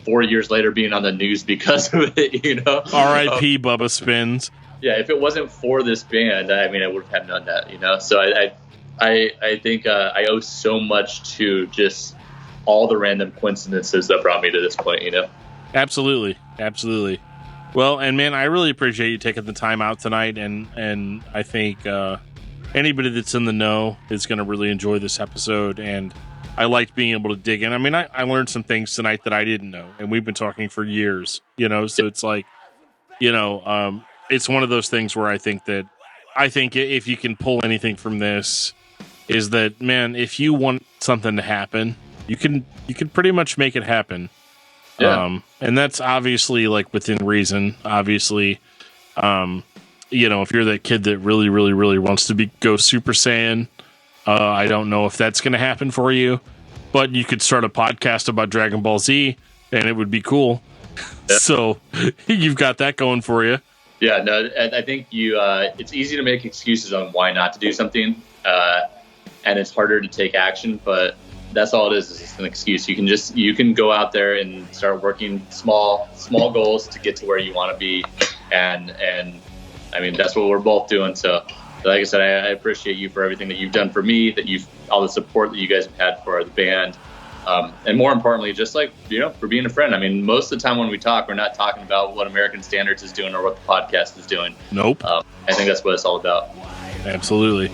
S3: 4 years later being on the news because of it,
S4: R.I.P. Bubba Spins.
S3: Yeah, if it wasn't for this band, I would have done that, So I think I owe so much to just all the random coincidences that brought me to this point,
S4: Absolutely. Well, and man, I really appreciate you taking the time out tonight, and I think anybody that's in the know is going to really enjoy this episode, and I liked being able to dig in. I learned some things tonight that I didn't know, and we've been talking for years, so it's it's one of those things where I think if you can pull anything from this, is that, man, if you want something to happen, you can pretty much make it happen.
S3: Yeah.
S4: And that's obviously within reason, obviously. If you're that kid that really, really, really wants to go Super Saiyan, I don't know if that's going to happen for you, but you could start a podcast about Dragon Ball Z, and it would be cool. Yeah. So you've got that going for you.
S3: Yeah, no, I think it's easy to make excuses on why not to do something, and it's harder to take action, but that's all it is just an excuse. You can go out there and start working small goals to get to where you want to be, and that's what we're both doing. So like I said, I appreciate you for everything that you've done for me, all the support that you guys have had for the band. And more importantly, just like, for being a friend. I mean, most of the time when we talk, we're not talking about what American Standards is doing or what the podcast is doing.
S4: Nope.
S3: I think that's what it's all about.
S4: Absolutely.